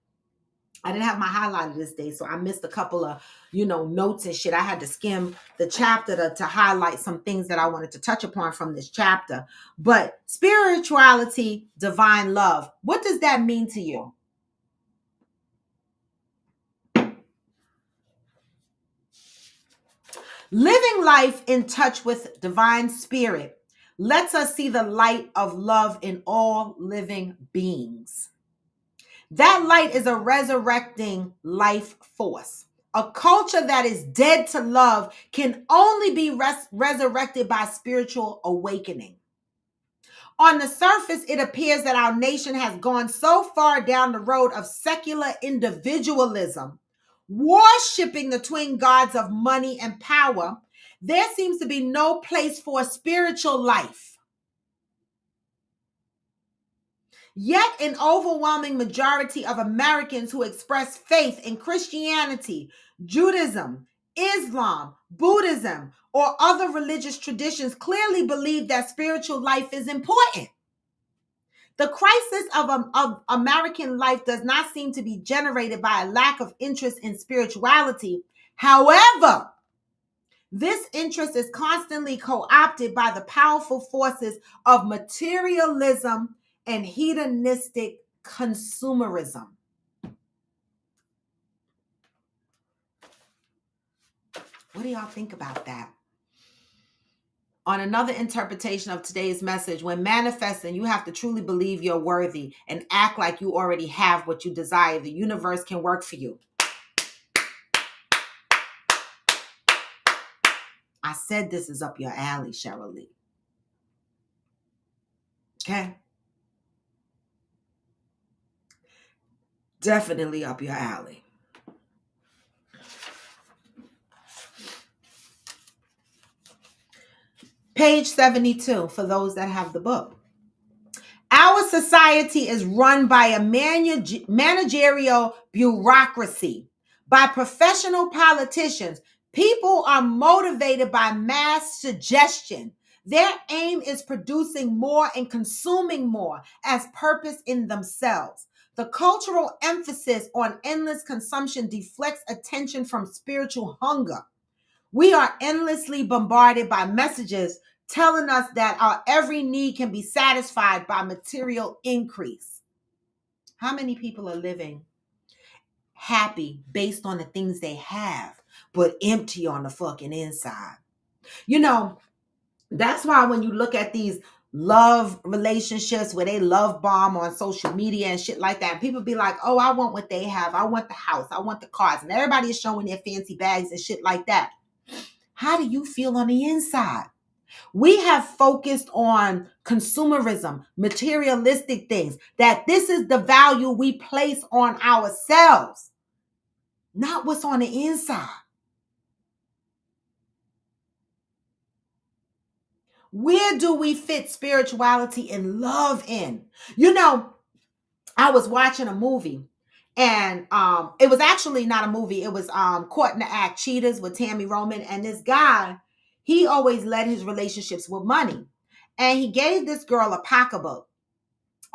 S1: I didn't have my highlighter this day, so I missed a couple of notes and shit. I had to skim the chapter to highlight some things that I wanted to touch upon from this chapter. But spirituality, divine love. What does that mean to you? Living life in touch with divine spirit lets us see the light of love in all living beings. That light is a resurrecting life force. A culture that is dead to love can only be resurrected by spiritual awakening. On the surface, it appears that our nation has gone so far down the road of secular individualism, worshiping the twin gods of money and power, there seems to be no place for a spiritual life. Yet an overwhelming majority of Americans who express faith in Christianity, Judaism, Islam, Buddhism, or other religious traditions clearly believe that spiritual life is important. The crisis of American life does not seem to be generated by a lack of interest in spirituality. However, this interest is constantly co-opted by the powerful forces of materialism and hedonistic consumerism. What do y'all think about that? On another interpretation of today's message, when manifesting, you have to truly believe you're worthy and act like you already have what you desire. The universe can work for you. I said this is up your alley, Cheryl Lee. Okay? Definitely up your alley. Page 72 for those that have the book. Our society is run by a managerial bureaucracy, by professional politicians. People are motivated by mass suggestion. Their aim is producing more and consuming more as purpose in themselves. The cultural emphasis on endless consumption deflects attention from spiritual hunger. We are endlessly bombarded by messages telling us that our every need can be satisfied by material increase. How many people are living happy based on the things they have, but empty on the fucking inside? That's why when you look at these love relationships where they love bomb on social media and shit like that, and people be like, oh, I want what they have. I want the house. I want the cars. And everybody is showing their fancy bags and shit like that. How do you feel on the inside? We have focused on consumerism, materialistic things, that this is the value we place on ourselves, not what's on the inside. Where do we fit spirituality and love in? I was watching a movie, and it was actually not a movie. It was Caught in the Act, Cheaters with Tammy Roman. And this guy, he always led his relationships with money. And he gave this girl a pocketbook.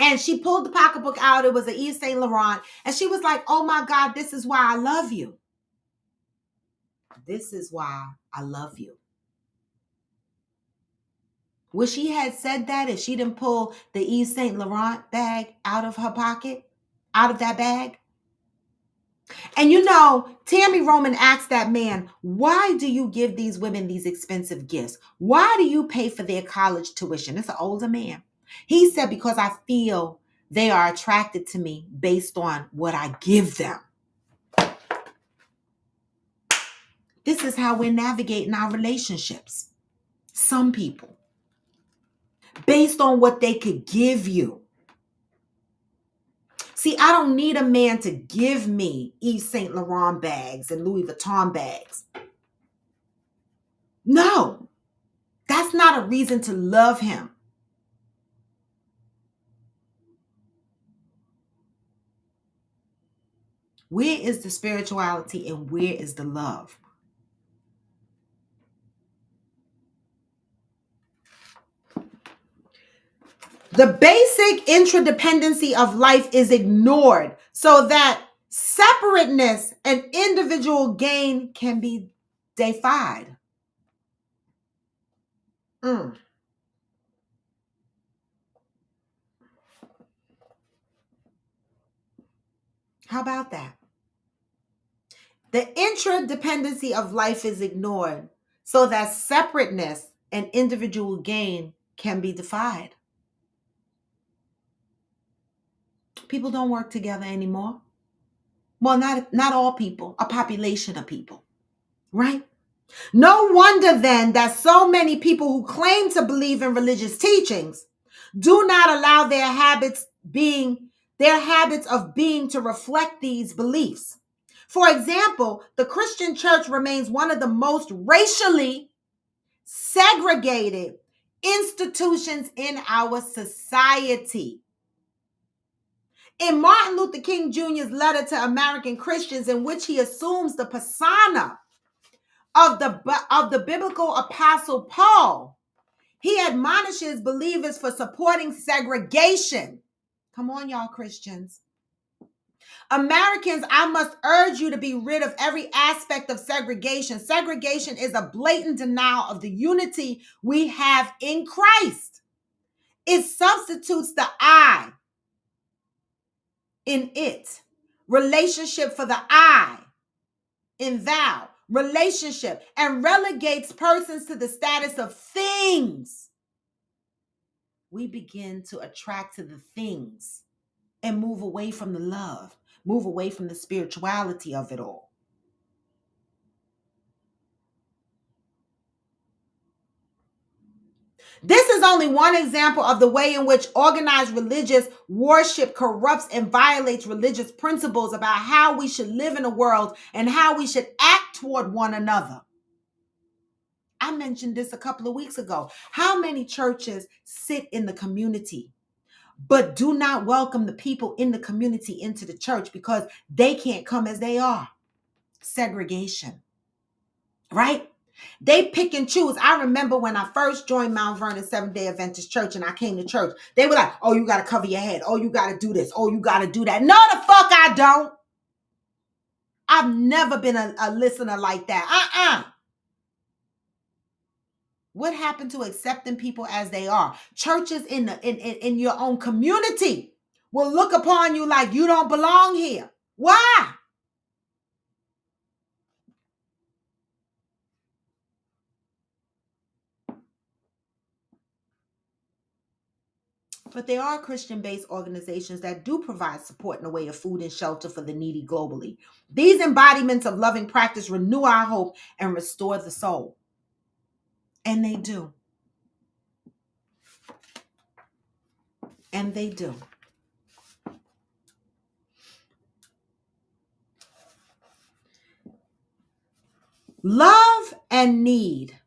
S1: And she pulled the pocketbook out. It was an Yves Saint Laurent. And she was like, oh my God, this is why I love you. This is why I love you. Would she had said that if she didn't pull the Yves Saint Laurent bag out of her pocket, out of that bag? And Tammy Roman asked that man, why do you give these women these expensive gifts? Why do you pay for their college tuition? It's an older man. He said, because I feel they are attracted to me based on what I give them. This is how we're navigating our relationships. Some people. Based on what they could give you. See, I don't need a man to give me Yves Saint Laurent bags and Louis Vuitton bags. No, that's not a reason to love him. Where is the spirituality and where is the love? The basic interdependency of life is ignored so that separateness and individual gain can be defied. How about that? The interdependency of life is ignored so that separateness and individual gain can be defied. People don't work together anymore. Well, not all people, a population of people, right? No wonder then that so many people who claim to believe in religious teachings do not allow their habits of being to reflect these beliefs. For example, the Christian church remains one of the most racially segregated institutions in our society. In Martin Luther King Jr.'s letter to American Christians, in which he assumes the persona of the biblical apostle Paul, he admonishes believers for supporting segregation. Come on, y'all Christians. Americans, I must urge you to be rid of every aspect of segregation. Segregation is a blatant denial of the unity we have in Christ. It substitutes the I in it, relationship for the I in thou, relationship, and relegates persons to the status of things. We begin to attract to the things and move away from the love, move away from the spirituality of it all. This is only one example of the way in which organized religious worship corrupts and violates religious principles about how we should live in the world and how we should act toward one another. I mentioned this a couple of weeks ago. How many churches sit in the community but do not welcome the people in the community into the church because they can't come as they are? Segregation, right? They pick and choose. I remember when I first joined Mount Vernon Seventh-day Adventist Church and I came to church, they were like, oh, you got to cover your head. Oh, you got to do this. Oh, you got to do that. No, the fuck I don't. I've never been a listener like that. What happened to accepting people as they are? Churches in your own community will look upon you like you don't belong here. Why? But there are Christian-based organizations that do provide support in the way of food and shelter for the needy globally. These embodiments of loving practice renew our hope and restore the soul. And they do. And they do. Love and need.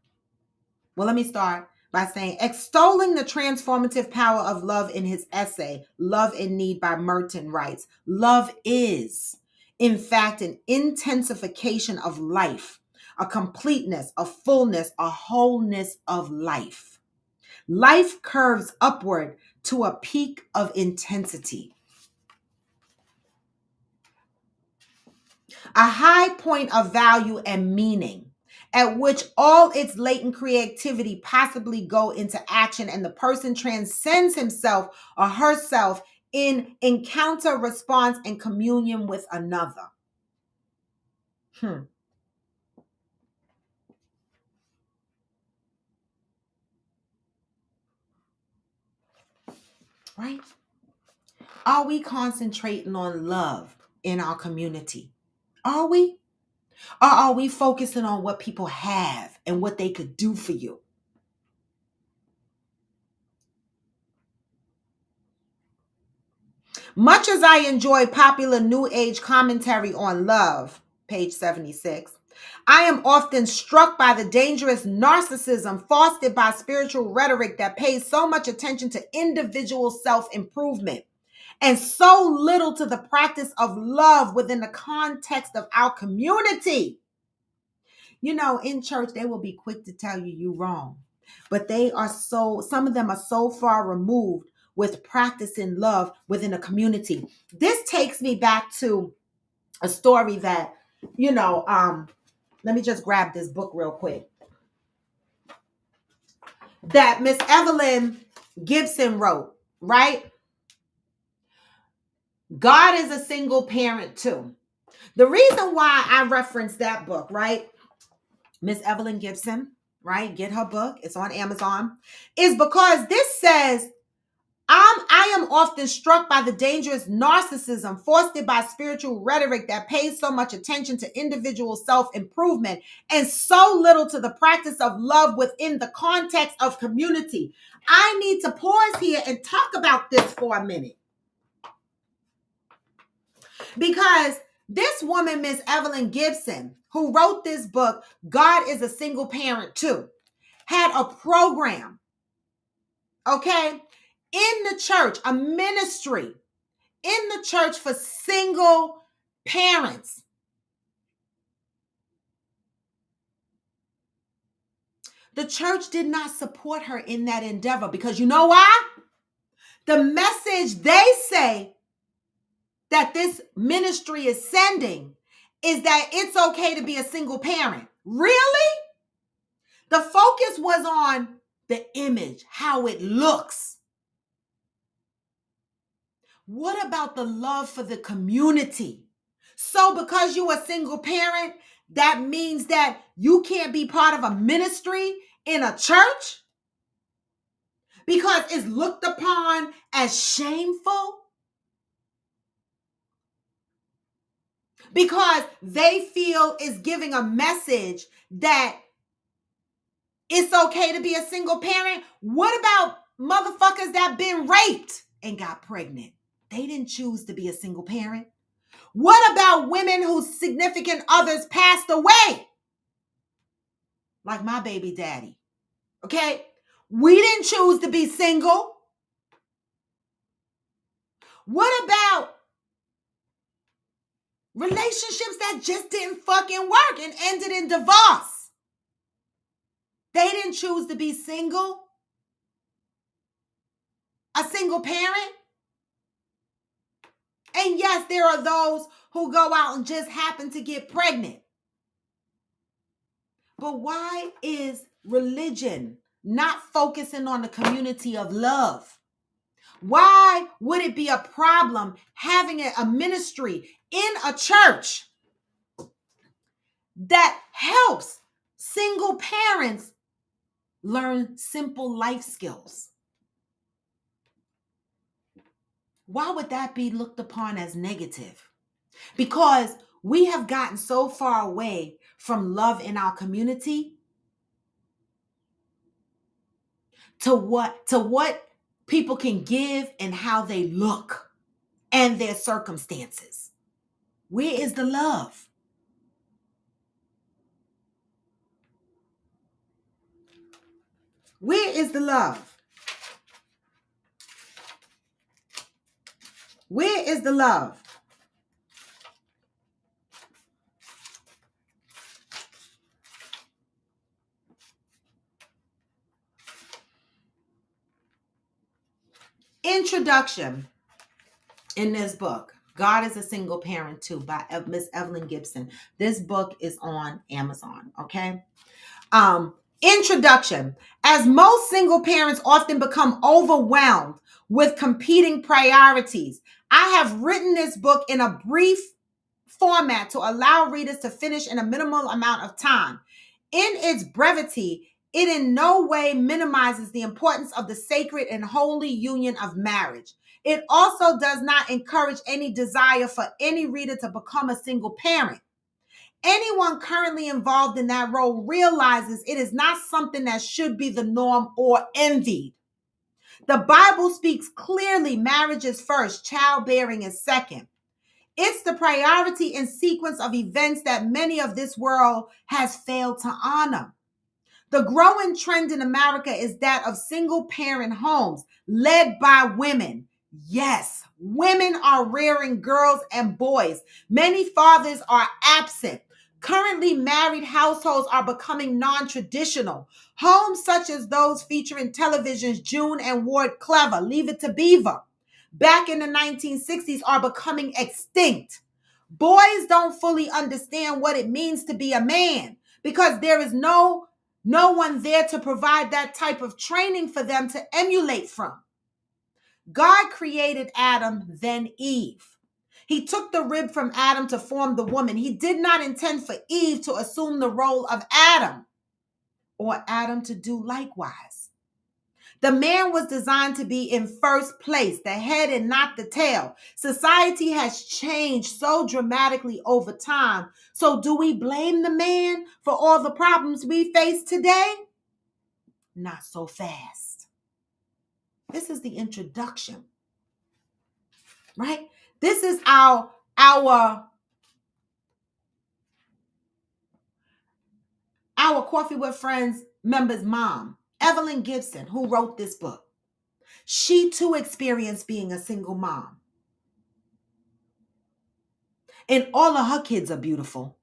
S1: Well, let me start by saying, extolling the transformative power of love in his essay, Love and Need by Merton writes, love is, in fact, an intensification of life, a completeness, a fullness, a wholeness of life. Life curves upward to a peak of intensity. A high point of value and meaning, at which all its latent creativity possibly go into action and the person transcends himself or herself in encounter, response, and communion with another. Right? Are we concentrating on love in our community? Are we? Or are we focusing on what people have and what they could do for you? Much as I enjoy popular New Age commentary on love, page 76, I am often struck by the dangerous narcissism fostered by spiritual rhetoric that pays so much attention to individual self-improvement and so little to the practice of love within the context of our community. You know, in church, they will be quick to tell you you're wrong, but some of them are so far removed with practicing love within a community. This takes me back to a story that, let me just grab this book real quick, that Miss Evelyn Gibson wrote, right? God is a single parent too. The reason why I referenced that book, right? Miss Evelyn Gibson, right? Get her book. It's on Amazon. Is because this says, I am often struck by the dangerous narcissism fostered by spiritual rhetoric that pays so much attention to individual self-improvement and so little to the practice of love within the context of community. I need to pause here and talk about this for a minute. Because this woman, Miss Evelyn Gibson, who wrote this book, God is a Single Parent Too, had a program, okay, in the church, a ministry in the church for single parents. The church did not support her in that endeavor because you know why? The message they say that this ministry is sending is that it's okay to be a single parent. Really? The focus was on the image, how it looks. What about the love for the community? So because you're a single parent, that means that you can't be part of a ministry in a church because it's looked upon as shameful? Because they feel it's giving a message that it's okay to be a single parent? What about motherfuckers that been raped and got pregnant? They didn't choose to be a single parent. What about women whose significant others passed away? Like my baby daddy. Okay? We didn't choose to be single. What about relationships that just didn't fucking work and ended in divorce? They didn't choose to be single. A single parent. And yes, there are those who go out and just happen to get pregnant. But why is religion not focusing on the community of love? Why would it be a problem having a ministry in a church that helps single parents learn simple life skills? Why would that be looked upon as negative? Because we have gotten so far away from love in our community to what people can give and how they look and their circumstances. Where is the love? Where is the love? Where is the love? Introduction in this book, God is a Single Parent Too, by Miss Evelyn Gibson. This book is on Amazon, okay? Introduction. As most single parents often become overwhelmed with competing priorities, I have written this book in a brief format to allow readers to finish in a minimal amount of time. In its brevity, it in no way minimizes the importance of the sacred and holy union of marriage. It also does not encourage any desire for any reader to become a single parent. Anyone currently involved in that role realizes it is not something that should be the norm or envied. The Bible speaks clearly marriage is first, childbearing is second. It's the priority and sequence of events that many of this world has failed to honor. The growing trend in America is that of single parent homes led by women, Yes, women are rearing girls and boys. Many fathers are absent. Currently married households are becoming non-traditional. Homes such as those featuring television's June and Ward Clever, Leave It to Beaver, back in the 1960s are becoming extinct. Boys don't fully understand what it means to be a man because there is no one there to provide that type of training for them to emulate from. God created Adam, then Eve. He took the rib from Adam to form the woman. He did not intend for Eve to assume the role of Adam or Adam to do likewise. The man was designed to be in first place, the head and not the tail. Society has changed so dramatically over time. So do we blame the man for all the problems we face today? Not so fast. This is the introduction, right? This is our Coffee with Friends member's mom, Evelyn Gibson, who wrote this book. She too experienced being a single mom. And all of her kids are beautiful.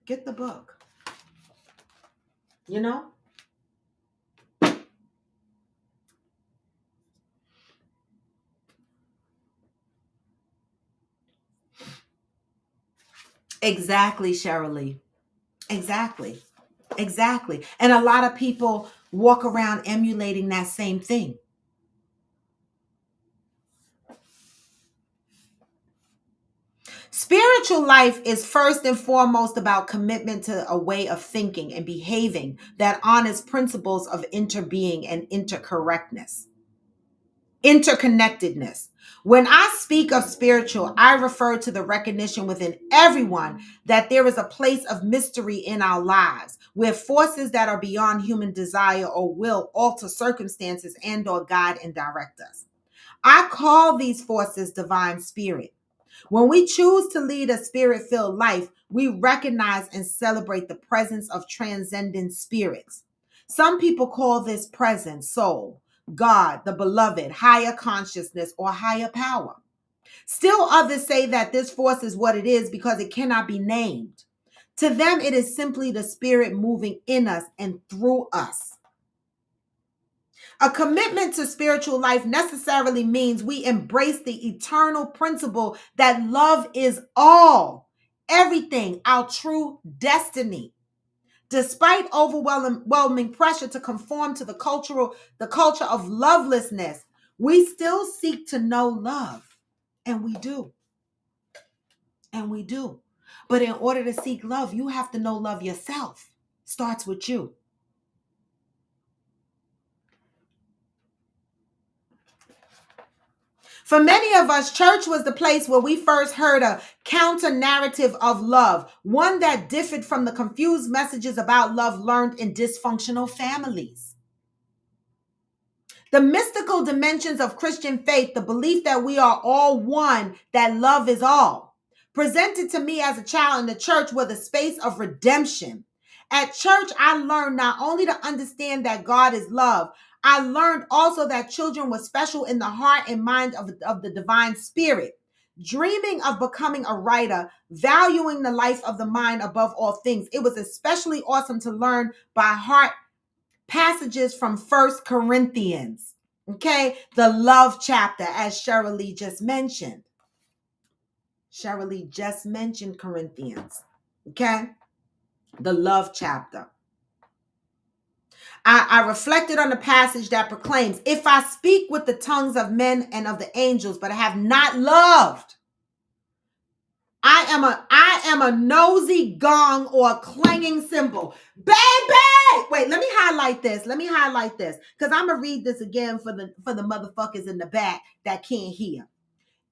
S1: Get the book. You know? Exactly, Shirley. Exactly. And a lot of people walk around emulating that same thing. Spiritual life is first and foremost about commitment to a way of thinking and behaving that honors principles of interbeing and interconnectedness. When I speak of spiritual, I refer to the recognition within everyone that there is a place of mystery in our lives, where forces that are beyond human desire or will alter circumstances and or guide and direct us. I call these forces divine spirit. When we choose to lead a spirit-filled life, we recognize and celebrate the presence of transcendent spirits. Some people call this presence soul, God, the beloved, higher consciousness, or higher power. Still others say that this force is what it is because it cannot be named. To them, it is simply the spirit moving in us and through us. A commitment to spiritual life necessarily means we embrace the eternal principle that love is all, everything, our true destiny. Despite overwhelming pressure to conform to the culture of lovelessness, we still seek to know love. And we do. And we do. But in order to seek love, you have to know love yourself. Starts with you. For many of us, church was the place where we first heard a counter narrative of love, one that differed from the confused messages about love learned in dysfunctional families. The mystical dimensions of Christian faith, the belief that we are all one, that love is all, presented to me as a child in the church were the space of redemption. At church, I learned not only to understand that God is love, I learned also that children were special in the heart and mind of the divine spirit. Dreaming of becoming a writer, valuing the life of the mind above all things, it was especially awesome to learn by heart passages from 1 Corinthians. Okay, the love chapter, as Shirley just mentioned. Shirley just mentioned Corinthians. Okay, the love chapter. I reflected on the passage that proclaims, if I speak with the tongues of men and of the angels, but I have not loved, I am a nosy gong or a clanging cymbal. Baby! Wait, let me highlight this. Because I'm gonna read this again for the motherfuckers in the back that can't hear.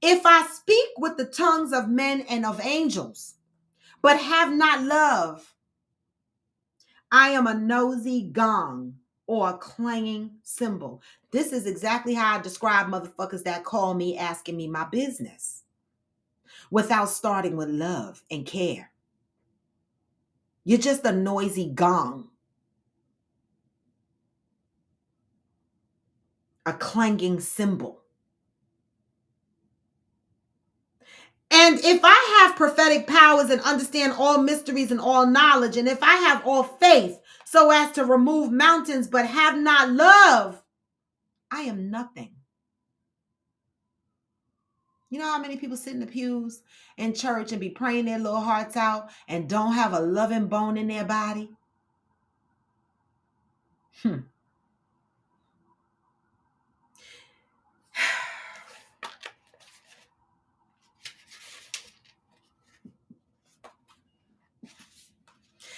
S1: If I speak with the tongues of men and of angels, but have not love, I am a nosy gong or a clanging cymbal. This is exactly how I describe motherfuckers that call me asking me my business. without starting with love and care. You're just a noisy gong, a clanging cymbal. And if I have prophetic powers and understand all mysteries and all knowledge, and if I have all faith so as to remove mountains but have not love, I am nothing. You know how many people sit in the pews in church and be praying their little hearts out and don't have a loving bone in their body?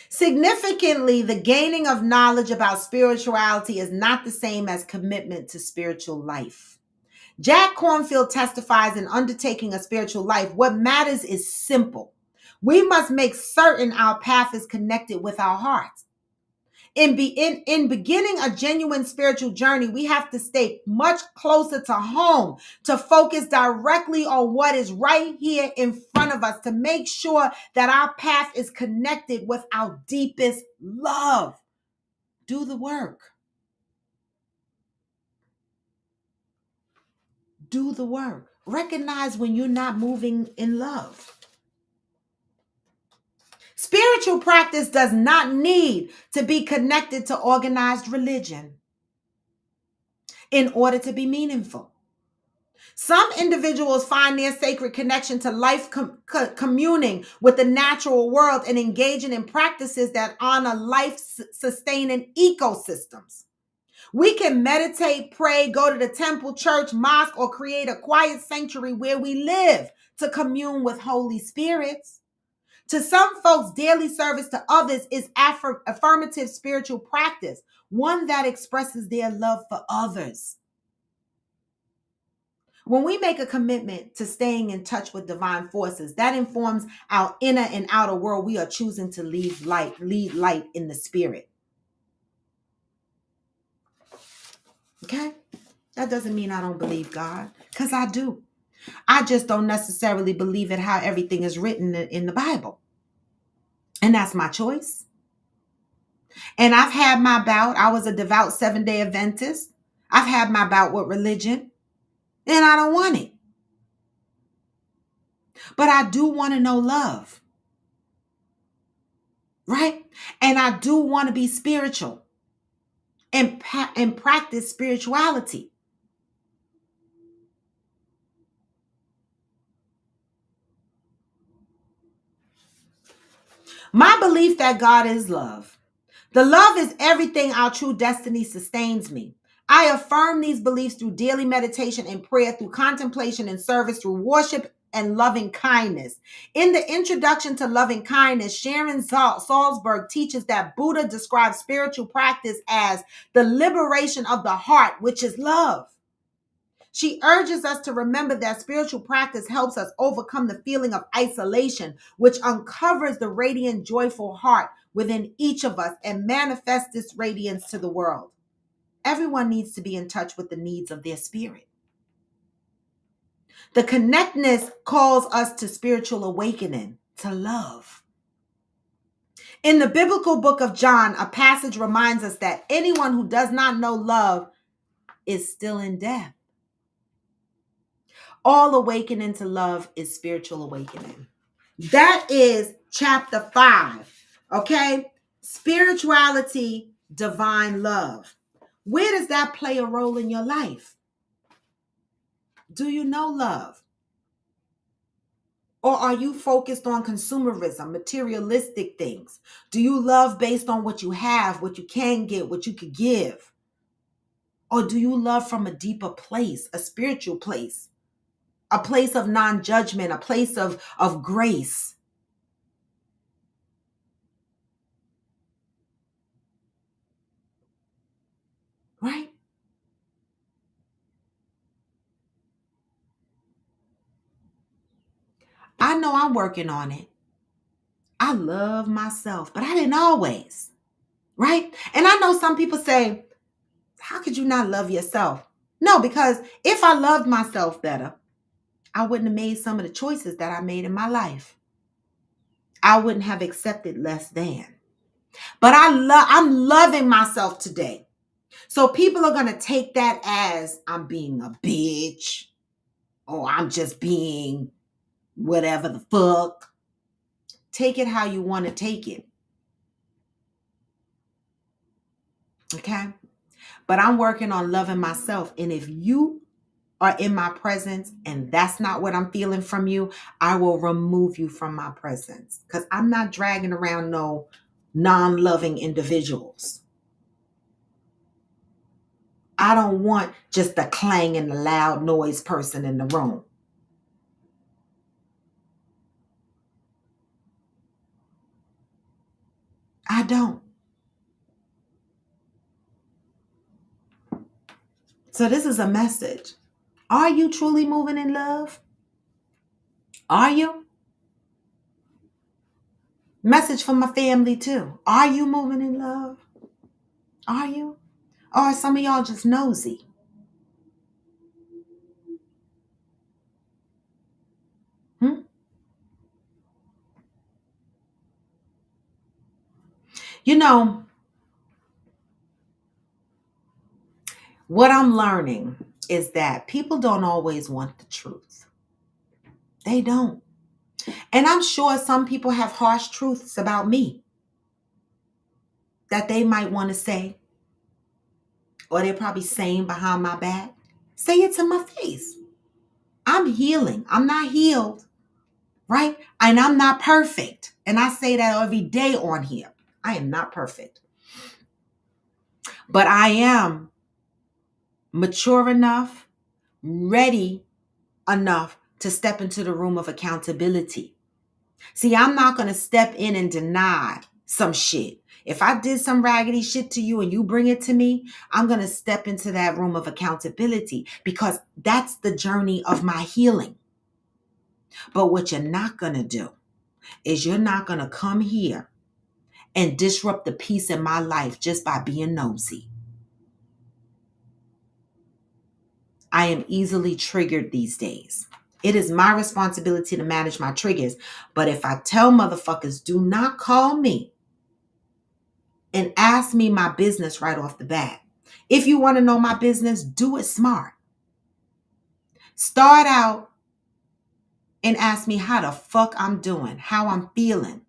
S1: Significantly, the gaining of knowledge about spirituality is not the same as commitment to spiritual life. Jack Kornfield testifies in Undertaking a Spiritual Life, what matters is simple. We must make certain our path is connected with our hearts. In beginning a genuine spiritual journey, we have to stay much closer to home, to focus directly on what is right here in front of us, to make sure that our path is connected with our deepest love. Do the work. Do the work. Recognize when you're not moving in love. Spiritual practice does not need to be connected to organized religion in order to be meaningful. Some individuals find their sacred connection to life communing with the natural world and engaging in practices that honor life-sustaining ecosystems. We can meditate, pray, go to the temple, church, mosque, or create a quiet sanctuary where we live to commune with Holy Spirits. To some folks, daily service to others is affirmative spiritual practice, one that expresses their love for others. When we make a commitment to staying in touch with divine forces, that informs our inner and outer world. We are choosing to lead light in the spirit. Okay? That doesn't mean I don't believe God, because I do. I just don't necessarily believe it how everything is written in the Bible. And that's my choice. And I've had my bout. I was a devout 7-day Adventist. I've had my bout with religion, and I don't want it. But I do want to know love. Right? And I do want to be spiritual and practice spirituality. My belief that God is love. The love is everything our true destiny sustains me. I affirm these beliefs through daily meditation and prayer, through contemplation and service, through worship and loving kindness. In the introduction to Loving Kindness, Sharon Salzberg teaches that Buddha describes spiritual practice as the liberation of the heart, which is love. She urges us to remember that spiritual practice helps us overcome the feeling of isolation, which uncovers the radiant, joyful heart within each of us and manifests this radiance to the world. Everyone needs to be in touch with the needs of their spirit. The connectedness calls us to spiritual awakening, to love. In the biblical book of John, a passage reminds us that anyone who does not know love is still in death. All awakening to love is spiritual awakening. That is chapter 5. Okay? Spirituality, divine love. Where does that play a role in your life? Do you know love? Or are you focused on consumerism, materialistic things? Do you love based on what you have, what you can get, what you could give? Or do you love from a deeper place, a spiritual place? A place of non-judgment, a place of grace. Right? I know I'm working on it. I love myself, but I didn't always. Right? And I know some people say, how could you not love yourself? No, because if I loved myself better, I wouldn't have made some of the choices that I made in my life. I wouldn't have accepted less than. But I'm loving myself today. So people are going to take that as I'm being a bitch or I'm just being whatever the fuck. Take it how you want to take it. Okay? But I'm working on loving myself. And if you are in my presence and that's not what I'm feeling from you, I will remove you from my presence. Because I'm not dragging around no non-loving individuals. I don't want just the clang and the loud noise person in the room. I don't. So this is a message. Are you truly moving in love? Are you? Message from my family too. Are you moving in love? Are you? Or are some of y'all just nosy? You know, what I'm learning is that people don't always want the truth. They don't. And I'm sure some people have harsh truths about me that they might want to say, or they're probably saying behind my back. Say it to my face. I'm healing. I'm not healed, right? And I'm not perfect. And I say that every day on here. I am not perfect. But I am mature enough, ready enough to step into the room of accountability. See, I'm not going to step in and deny some shit. If I did some raggedy shit to you and you bring it to me, I'm going to step into that room of accountability because that's the journey of my healing. But what you're not going to do is you're not going to come here and disrupt the peace in my life just by being nosy. I am easily triggered these days. It is my responsibility to manage my triggers. But if I tell motherfuckers, do not call me and ask me my business right off the bat. If you want to know my business, do it smart. Start out and ask me how the fuck I'm doing, how I'm feeling.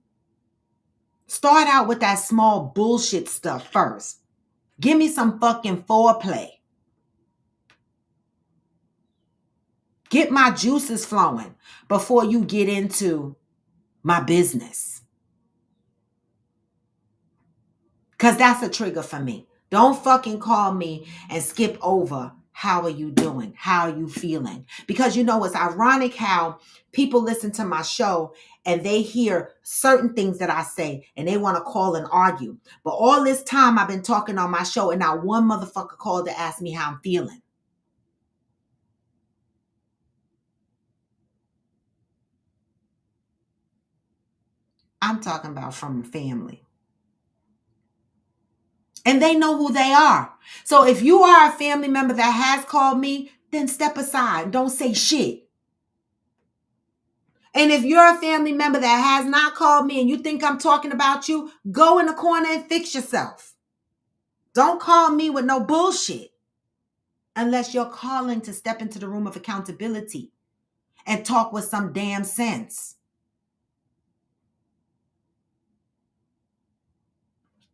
S1: Start out with that small bullshit stuff first. Give me some fucking foreplay. Get my juices flowing before you get into my business. Because that's a trigger for me. Don't fucking call me and skip over how are you doing? How are you feeling? Because you know, it's ironic how people listen to my show and they hear certain things that I say and they want to call and argue. But all this time I've been talking on my show and not one motherfucker called to ask me how I'm feeling. I'm talking about from a family. And they know who they are. So if you are a family member that has called me, then step aside. Don't say shit. And if you're a family member that has not called me and you think I'm talking about you, go in the corner and fix yourself. Don't call me with no bullshit unless you're calling to step into the room of accountability and talk with some damn sense.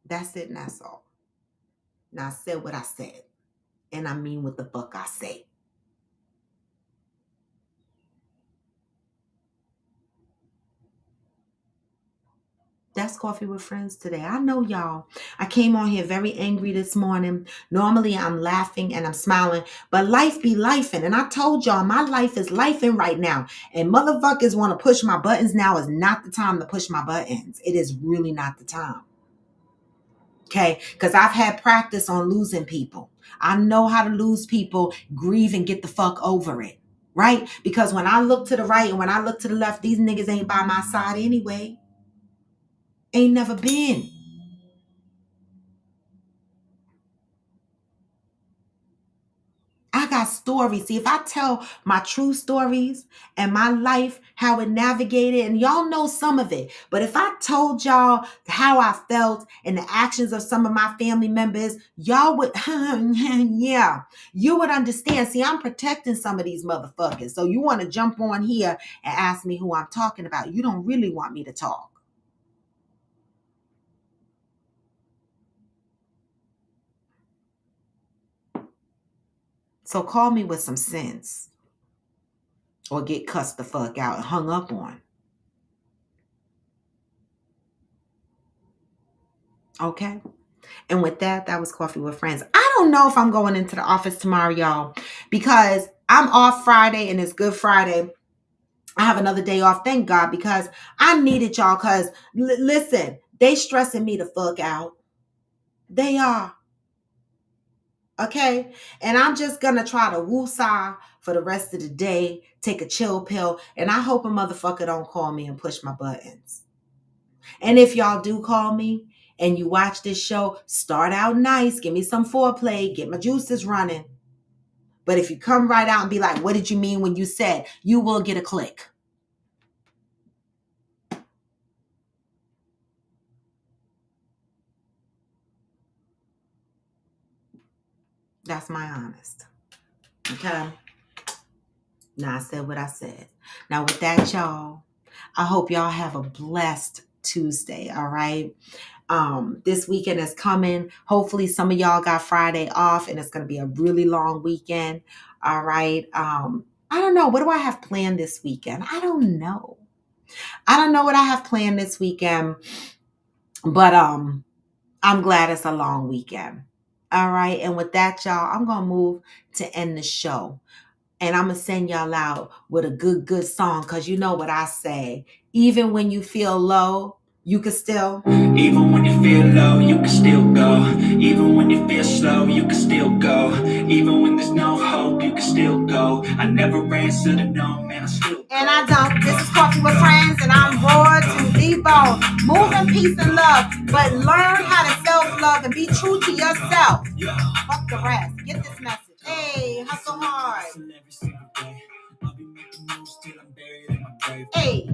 S1: That's it and that's all. Now I said what I said and I mean what the fuck I say. That's Coffee with Friends today. I know y'all. I came on here very angry this morning. Normally I'm laughing and I'm smiling, but life be lifing. And I told y'all my life is lifing right now. And motherfuckers want to push my buttons now is not the time to push my buttons. It is really not the time. Okay? Because I've had practice on losing people. I know how to lose people, grieve, and get the fuck over it. Right? Because when I look to the right and when I look to the left, these niggas ain't by my side anyway. Ain't never been. I got got stories. See, if I tell my true stories and my life, how it navigated, and y'all know some of it, but if I told y'all how I felt and the actions of some of my family members, y'all would, yeah, you would understand. See, I'm protecting some of these motherfuckers. So you want to jump on here and ask me who I'm talking about. You don't really want me to talk. So call me with some sense or get cussed the fuck out and hung up on. Okay? And with that, that was Coffee with Friends. I don't know if I'm going into the office tomorrow, y'all, because I'm off Friday and it's Good Friday. I have another day off, thank God, because I needed y'all because, listen, they stressing me the fuck out. They are. Okay? And I'm just going to try to woosah for the rest of the day, take a chill pill, and I hope a motherfucker don't call me and push my buttons. And if y'all do call me and you watch this show, start out nice, give me some foreplay, get my juices running. But if you come right out and be like, what did you mean when you said, you will get a click. That's my honest. Okay? Now I said what I said. Now with that, y'all, I hope y'all have a blessed Tuesday, all right? This weekend is coming. Hopefully some of y'all got Friday off and it's going to be a really long weekend, all right? I don't know. What do I have planned this weekend? I don't know. I don't know what I have planned this weekend, but I'm glad it's a long weekend. All right. And with that, y'all, I'm going to move to end the show. And I'm going to send y'all out with a good song. Because you know what I say. Even when you feel low, you can still.
S2: Even when you feel low, you can still go. Even when you feel slow, you can still go. Even when there's no hope, you can still go. I never answer to no, man, I still go.
S1: And I don't. This is Coffee with Friends, and I'm raw to the bone. Move in peace and love, but learn how to self-love and be true to yourself. Fuck the rest. Get this message. Hey, hustle hard. Hey.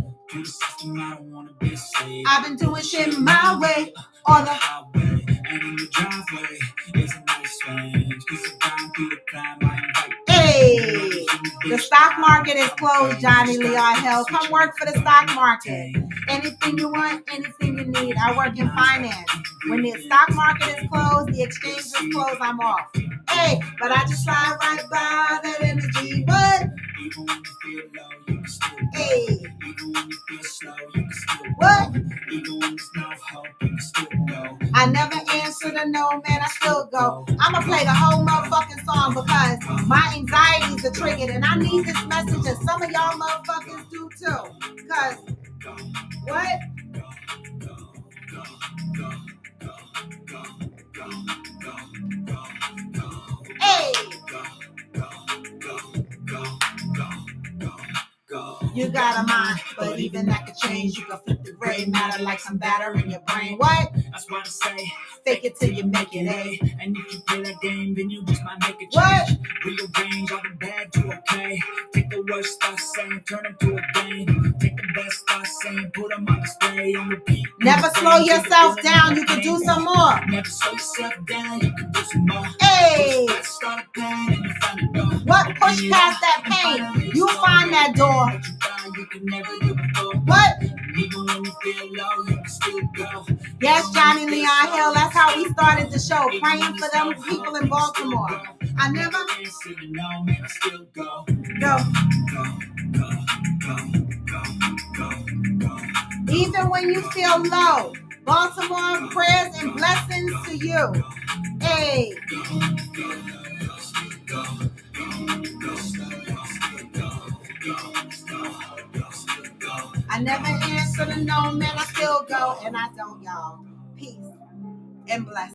S1: I've been doing shit my way on the highway, and in the driveway is a nice range. Hey, the stock market is closed, Johnny Leon Hill. Come work for the stock market. Anything you want, anything you need. I work in finance. When the stock market is closed, the exchange is closed, I'm off. Hey, but I just slide right by that energy. What? Even when you feel low, you can still go. Hey. Even when you feel slow, you can still go. What? Even when there's no hope, you can still go. I never answer to no, man, I still go. I'ma play the whole motherfucking song because my anxieties are triggered and I need this message and some of y'all motherfuckers do too. Because, what? Hey! You got a mind, but even that could change. You can flip the gray matter like some batter in your brain. What? That's what I say. Fake it till you make it A. And if you play that game, then you just might make a change. What? Rearrange all the bad to okay. Take the worst thoughts saying, turn them to a game. Take the best thoughts saying, put them on display and repeat. Never slow yourself down. You can do some more. Never slow yourself down. You can do some more. Hey. Start a pain and you find a door. What? Push past that pain. You find that door. You can never do before. What? Even when you feel low, you can still go. Yes, Johnny Leon Hill. That's how we started the show, praying for them people in Baltimore. I never answer to no, man, I still go. Go. Even when you feel low, Baltimore, prayers and blessings to you. Hey. I never answer to no, man, I still go. And I don't, y'all. Peace and blessings.